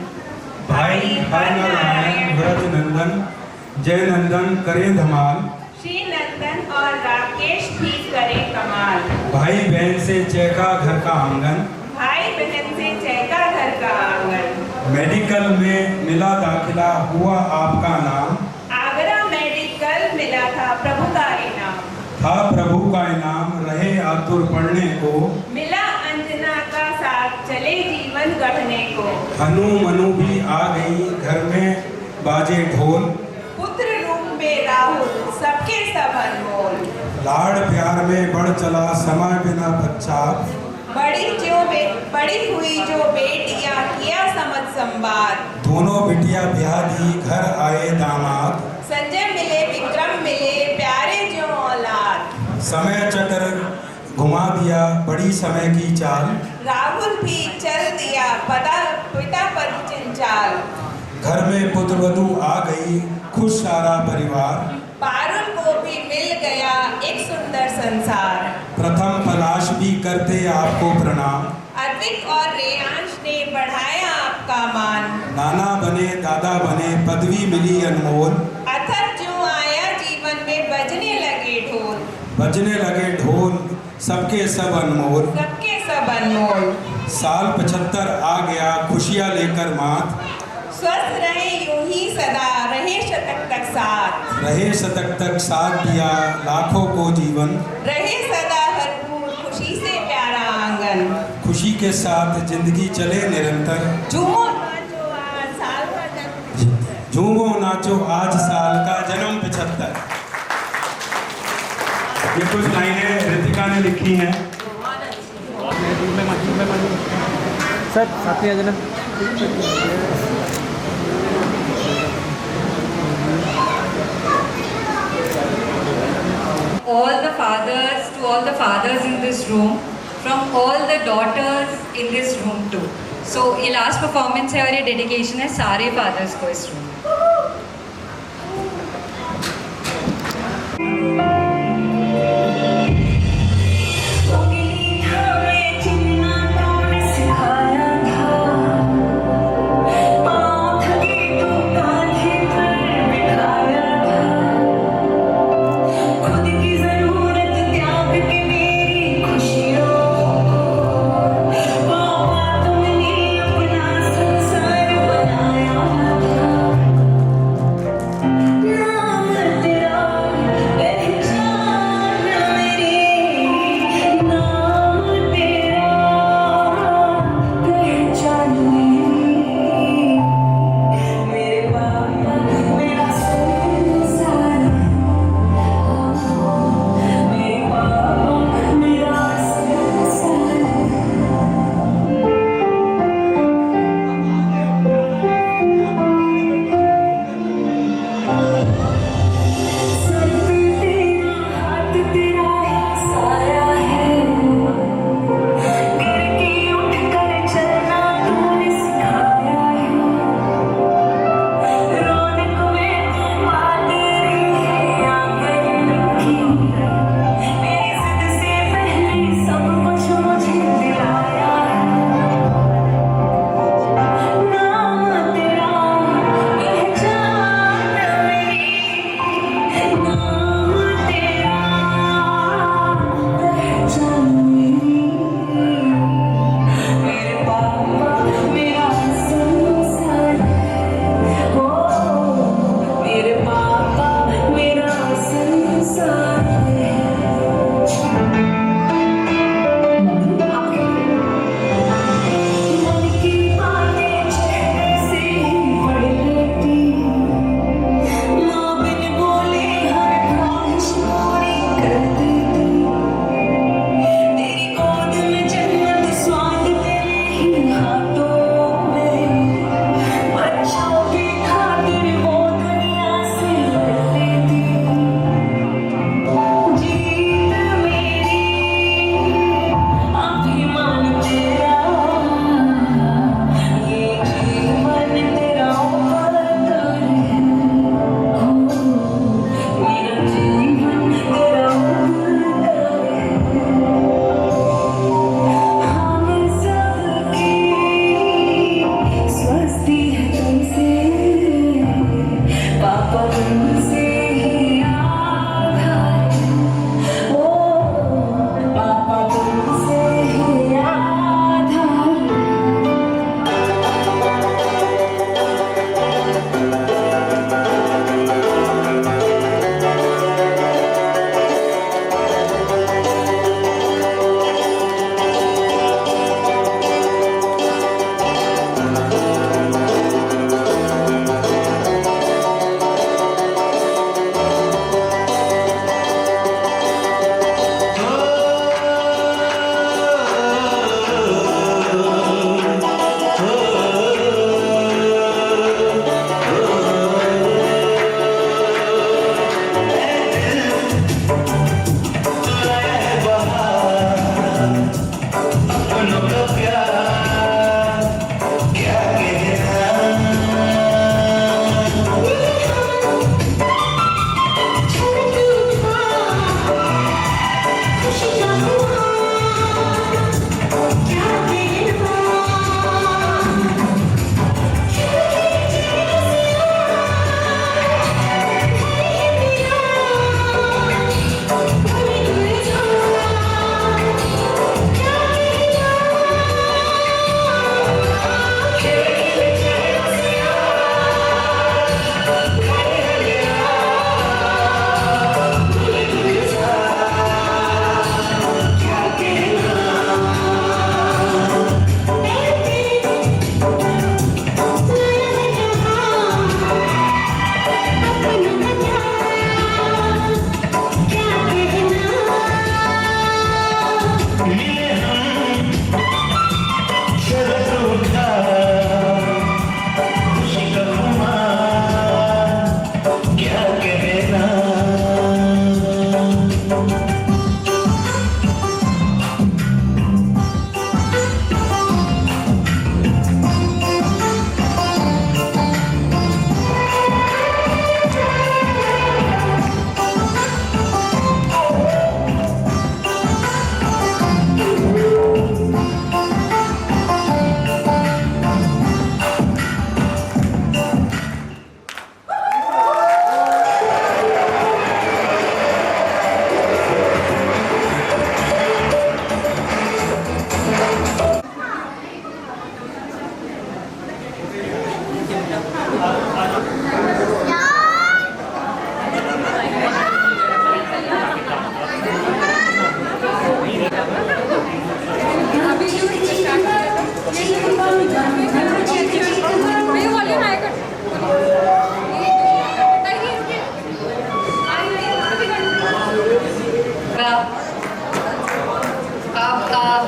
S8: भाई हर नारायण व्रत नंदन, जय नंदन करे धमाल,
S9: श्री नंदन और राकेश भी करे कमाल।
S8: भाई बहन से चहका घर का आंगन,
S9: भाई बहन से चहका घर का आंगन।
S8: मेडिकल में मिला दाखिला हुआ आपका नाम,
S9: आगरा मेडिकल मिला था प्रभु का इनाम।
S8: था प्रभु का इनाम रहे आतुर पढ़ने को,
S9: मिला अंजना का साथ चले जीवन गढ़ने को।
S8: हनु मनु भी आ गई घर में बाजे ढोल,
S9: पुत्र रूप में राहुल सबके सब अनमोल।
S8: लाड़ प्यार में बढ़ चला समय बिना बच्चा,
S9: बड़ी हुई जो बेटियां किया समझ संवाद।
S8: दोनों बिटिया ब्याह दी घर आए दामाद,
S9: संजय मिले विक्रम मिले प्यारे जो औलाद।
S8: समय चक्र घुमा दिया बड़ी समय की चाल,
S9: राहुल भी चल दिया पिता पर चिंचाल।
S8: घर में पुत्र वधू आ गई खुश सारा परिवार,
S9: पारुल को भी मिल गया एक सुंदर संसार।
S8: प्रथम पलाश भी करते आपको प्रणाम,
S9: अद्विक और रेयांश ने बढ़ाया आपका मान।
S8: नाना बने दादा बने पदवी मिली अनमोल,
S9: अथर जो आया जीवन में बजने लगे ढोल।
S8: बजने लगे ढोल सबके सब अनमोल,
S9: सबके सब अनमोल।
S8: साल 75 आ गया खुशियाँ लेकर मात,
S9: स्वस्थ रहे यूं ही सदा रहे शतक तक साथ।
S8: रहे शतक तक साथ दिया लाखों को जीवन,
S9: रहे सदा भरपूर खुशी से प्यारा आंगन।
S8: खुशी के साथ जिंदगी चले निरंतर,
S9: झूमो नाचो आज साल का जन्म।
S8: झूमो नाचो आज साल का जन्म 75। ये कुछ लाइनें रितिका ने लिखी हैं।
S13: सर साथ में जन्म।
S3: All the fathers in this room, from all the daughters in this room too. So ये last performance है और ये dedication है सारे fathers को इस room में।
S14: पापा तुमने अपना संसार बनाया था।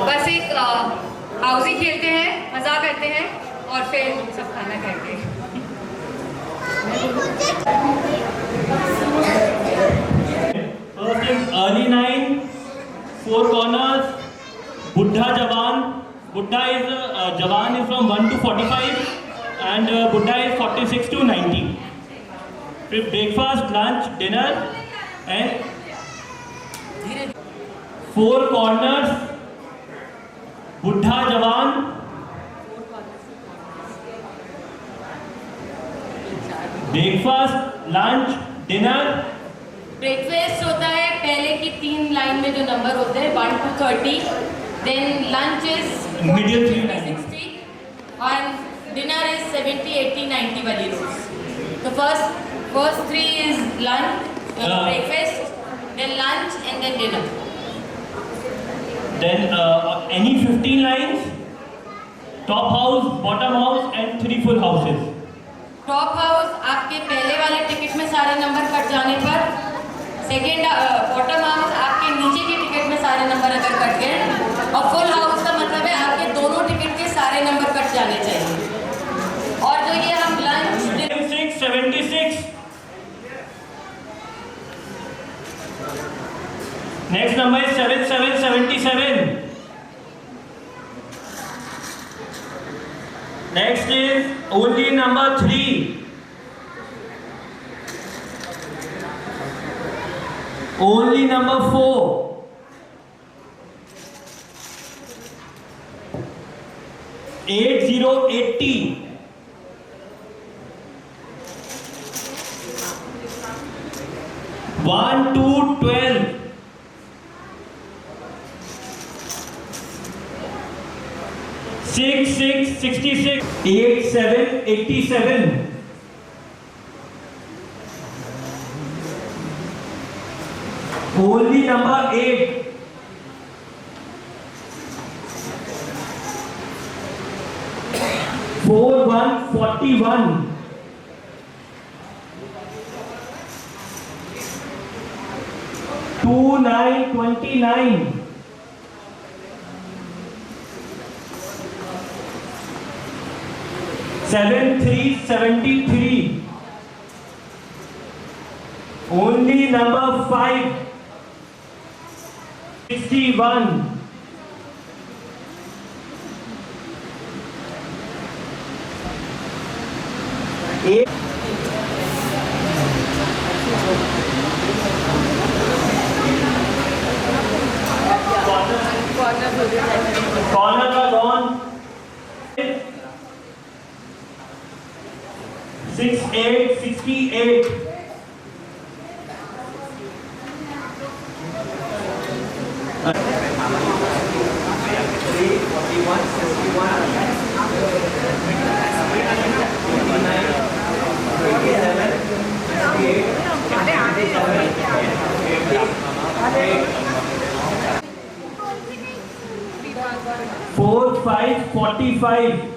S3: बस एक हाउसी खेलते हैं, मजा करते हैं और फिर सब खाना खाएंगे।
S1: First is early 9, 4 corners, Buddha Jawan. Buddha is Jawan is from 1 to 45 and Buddha is 46 to 90. फिर breakfast, lunch, dinner and 4 corners, Buddha Jawan, breakfast, lunch, dinner.
S12: Breakfast होता है पहले की 3 लाइन में जो नंबर होते हैं 1 to 30, then lunch is
S1: Middle
S12: 60 और डिनर इज 70, 80, 90 वाली रोज। तो first 3 is lunch, breakfast, then lunch and then dinner.
S1: Then any 15 lines, top house, bottom house and 3 full houses.
S12: Top house आपके पहले वाले टिकट में सारे नंबर कट जाने पर, second bottom house
S1: Next number is 7777. Next is only number 3. Only number 4. 8080. 1212. 6666. 8787. Only number 8. 4141. 2929. 7373. Only number 5. 61. 8. Corner का lawn 6868. Four, 5, 45.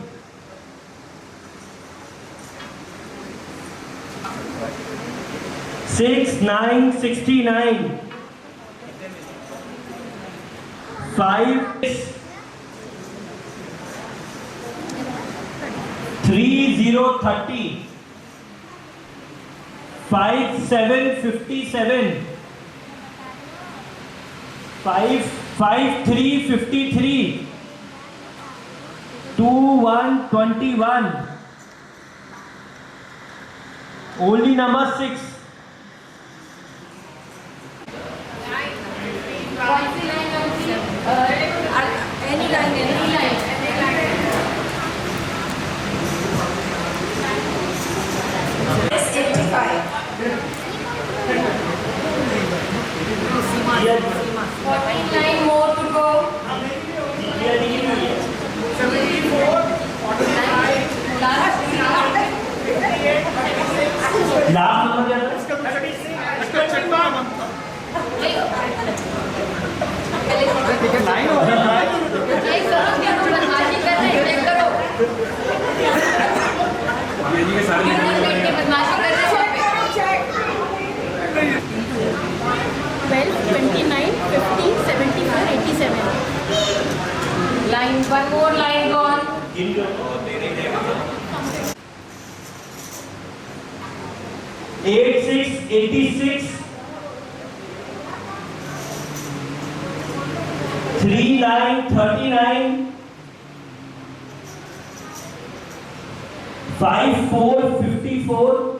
S1: 6, 9, 69. 5, 3, 0, 30. 5, 7, 57. 5, 3, 53. 2, 1, 21. Only number 6.
S2: Any line. 85.
S12: 49 more to go.
S11: 74, 45.
S1: Last number क्या था?
S12: Check करो क्या तुम बदमाशी कर रहे हैं, चेक करो। बदमाशी कर रहे हो
S7: 12, 29, 50, 74, 87.
S12: Line, one more line gone.
S1: 8686. 3939. 5454.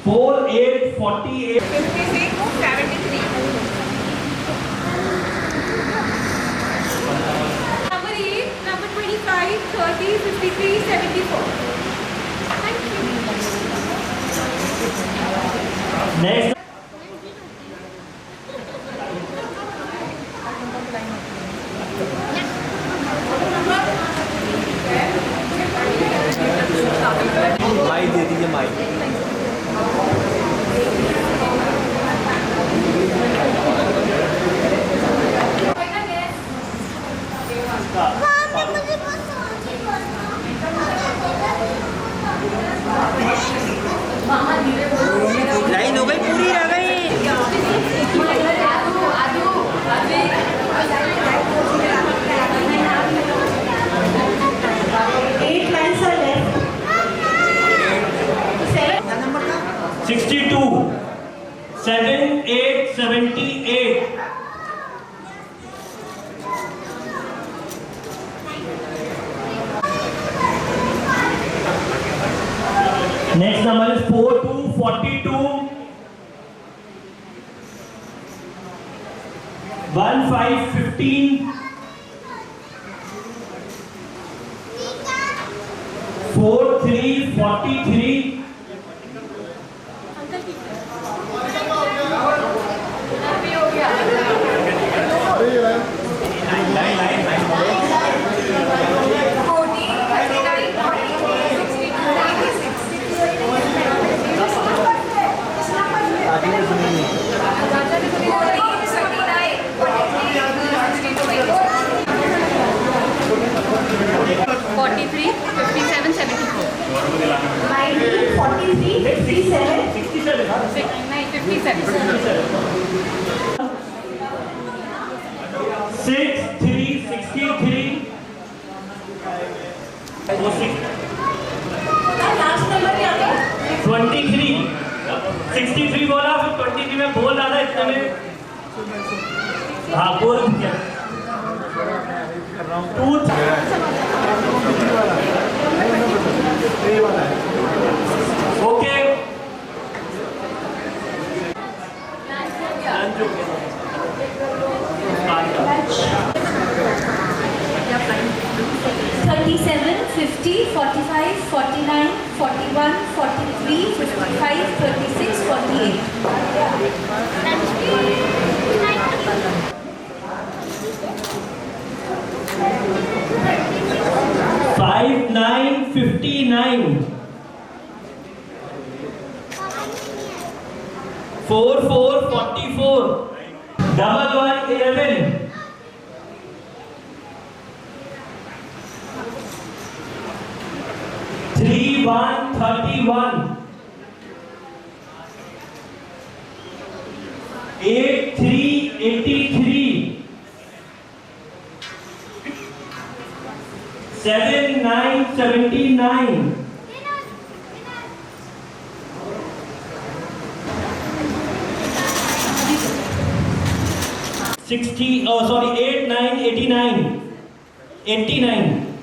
S1: 4848.
S9: 56, 73. Number 8, number 25, 30, 53, 74. Thank you.
S1: Next.
S13: Mic दे दीजिए माइक। लाइन हो गई, पूरी रह गई।
S7: 8 lines are left.
S1: 62. 7, 8, 78. Next number is 4, 2, 42. 1, 5, 15. 4, 3, 43.
S2: Last number क्या था?
S1: 23, 63 बोला, फिर 23 में बोल रहा था, इतने में हाँ बोल क्या 2 ओके
S7: 37, 50, 45, 49, 41, 43, 55, 36, 48.
S1: 5, 9, 59. 4, 4, 44. 1, 1, 11. 3, 1, 31. 8, 3, 83. 7, 9, 79. 60, oh sorry, 8, 9, 89. 89.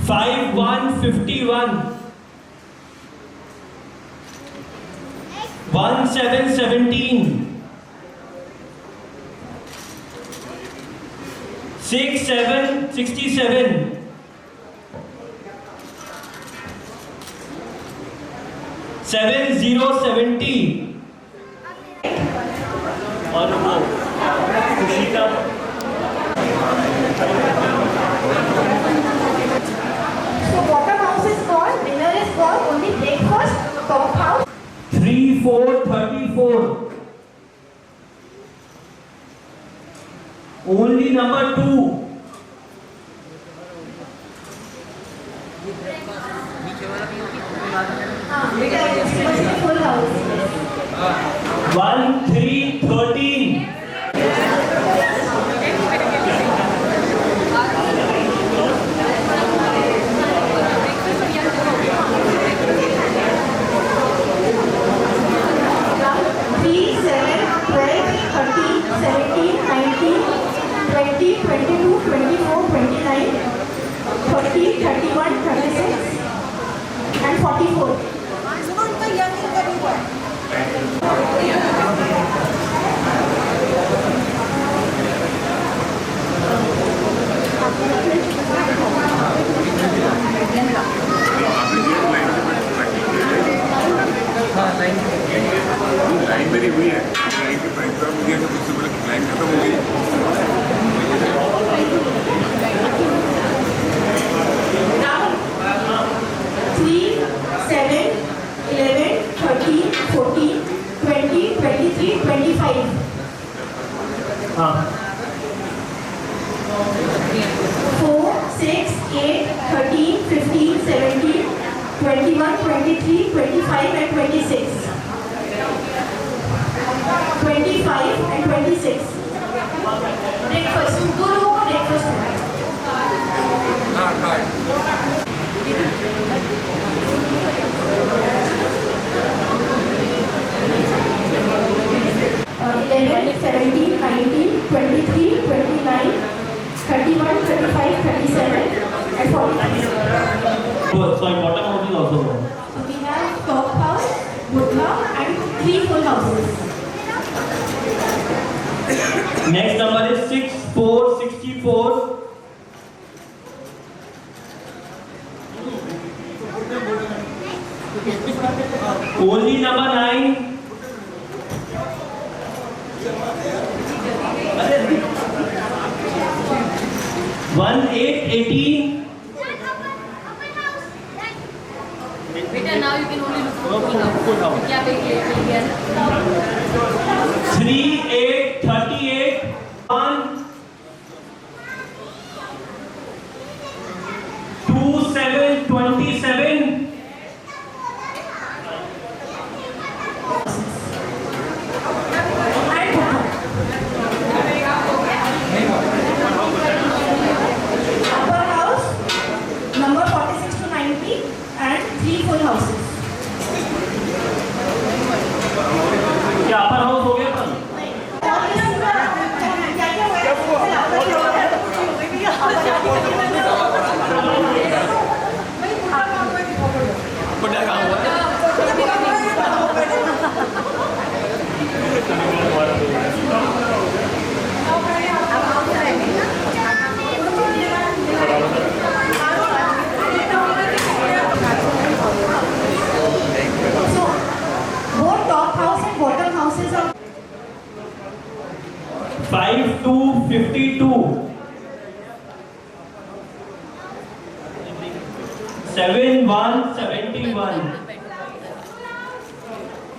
S1: 5, 1, 51. 1, 7, 17. 6, 7, 67. 7, 0, 70. और वो खुशी का
S7: So bottom house is called, dinner is called, only breakfast, top house.
S1: 3, 4, 34. Only number 2.
S7: Full house.
S1: 1, 3, 13.
S7: 3, 7, 12, 13, 17, 19, 20, 22, 24, 29, 30, 31, 36, and 44.
S11: Line मेरी हुई है, लाइन के प्राइस का मुझे तो उससे बड़े लाइन खत्म हो गई।
S7: 3, 7, 11, 13, 14, 20, 23, 25.
S1: हाँ
S7: 4, 6, 8, 13, 15, 17, 21, 23, 25 and 26. 25 and 26. Buddha and 3 full houses.
S1: Next number is 6464. Only number 9. 1818.
S12: Beta, now you can only look for full house. क्या मिल गया ना?
S1: 3838. 2727.
S7: Upper house, number 46 to 90 and 3 full houses.
S1: क्या अपर हाउस हो गया था?
S7: Both top house and bottom houses are
S1: 5252. 7171.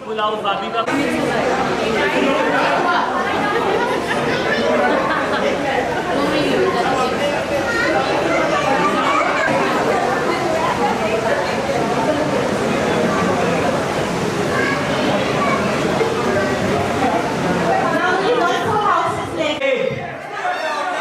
S1: Full house भाभी का
S7: now only 1 full house is left.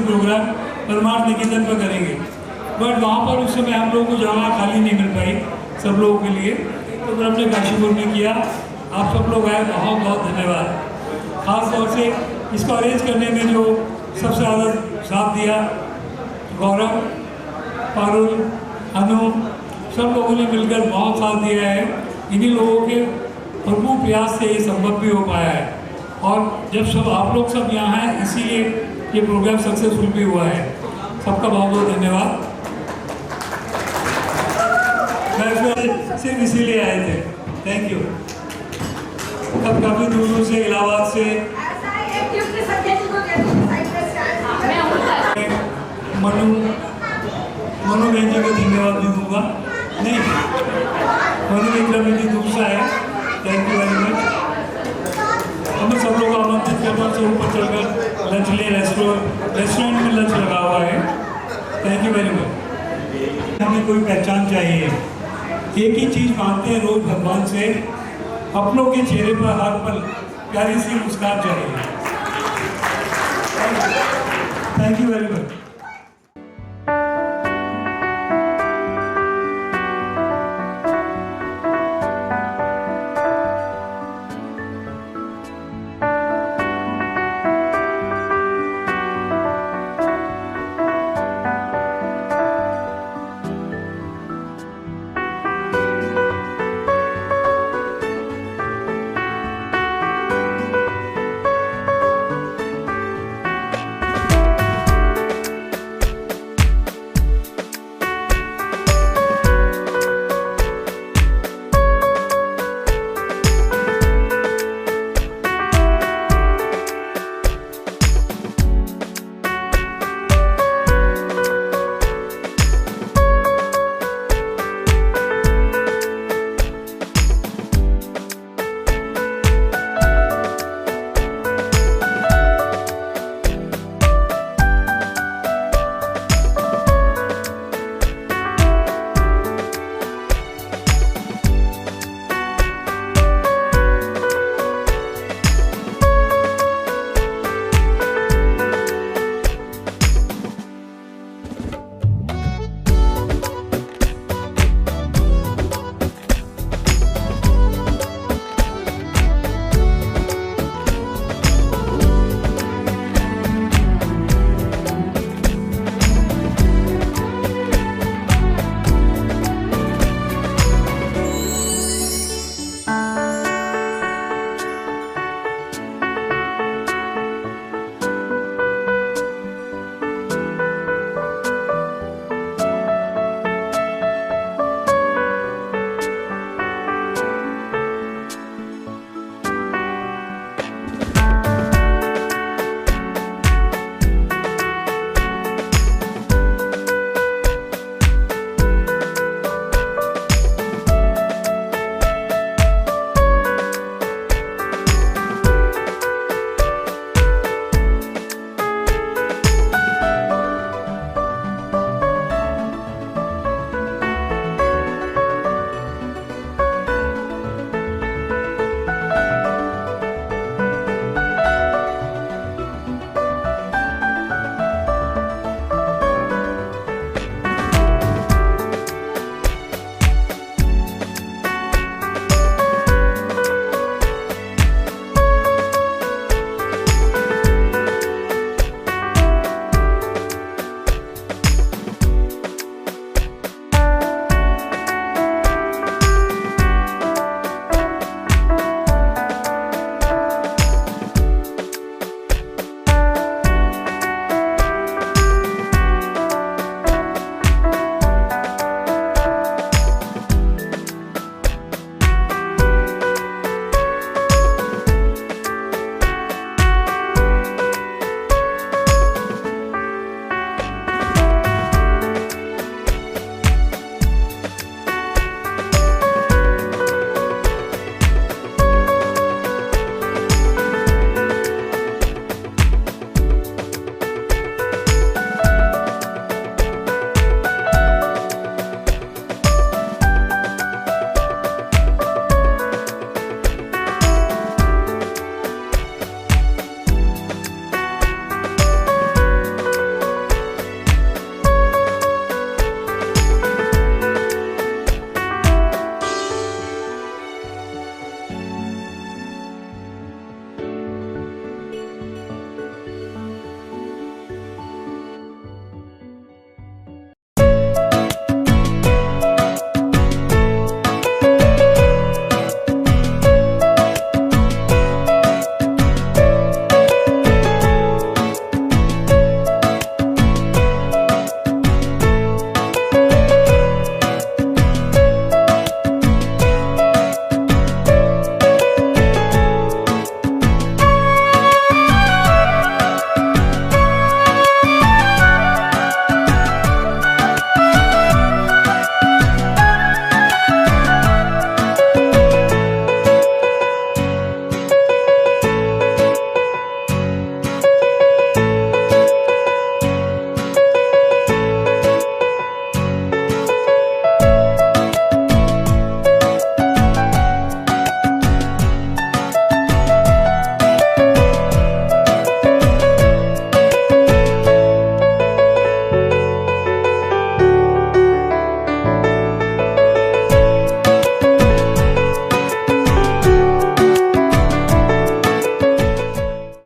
S5: से प्रोग्राम परमार्थ निकेतन पर करेंगे, बट वहाँ पर उस समय हम लोगों को जगह खाली नहीं मिल पाई सब लोगों के लिए, तो फिर हमने काशीपुर में किया। आप सब लोग आए, बहुत बहुत धन्यवाद। खास तौर से इसको अरेंज करने में जो सबसे ज़्यादा साथ दिया, गौरव, पारुल, अनु, सब लोगों ने मिलकर बहुत साथ दिया है। इन्हीं लोगों के भरपूर प्रयास से ये संभव भी हो पाया है, और जब सब आप लोग सब यहाँ हैं इसीलिए ये प्रोग्राम सक्सेसफुल भी हुआ है। सबका बहुत बहुत धन्यवाद। मैं सिर्फ इसीलिए आए थे, थैंक यू। अब काफ़ी दूर दूर से, इलाहाबाद से, मनु बहन जी को धन्यवाद भी दूंगा। नहीं, मनु विक्रम जी दूसरा है, थैंक यू वेरी मच। हमें सब लोग आमंत्रित करना से ऊपर चलकर लंच ले, रेस्टोरेंट में लंच लगा हुआ है, थैंक यू वेरी मच। हमें कोई पहचान चाहिए, एक ही चीज़ मांगते हैं रोज भगवान से, अपनों के चेहरे पर हर पल प्यारी सी मुस्कान चाहिए। Thank you very much.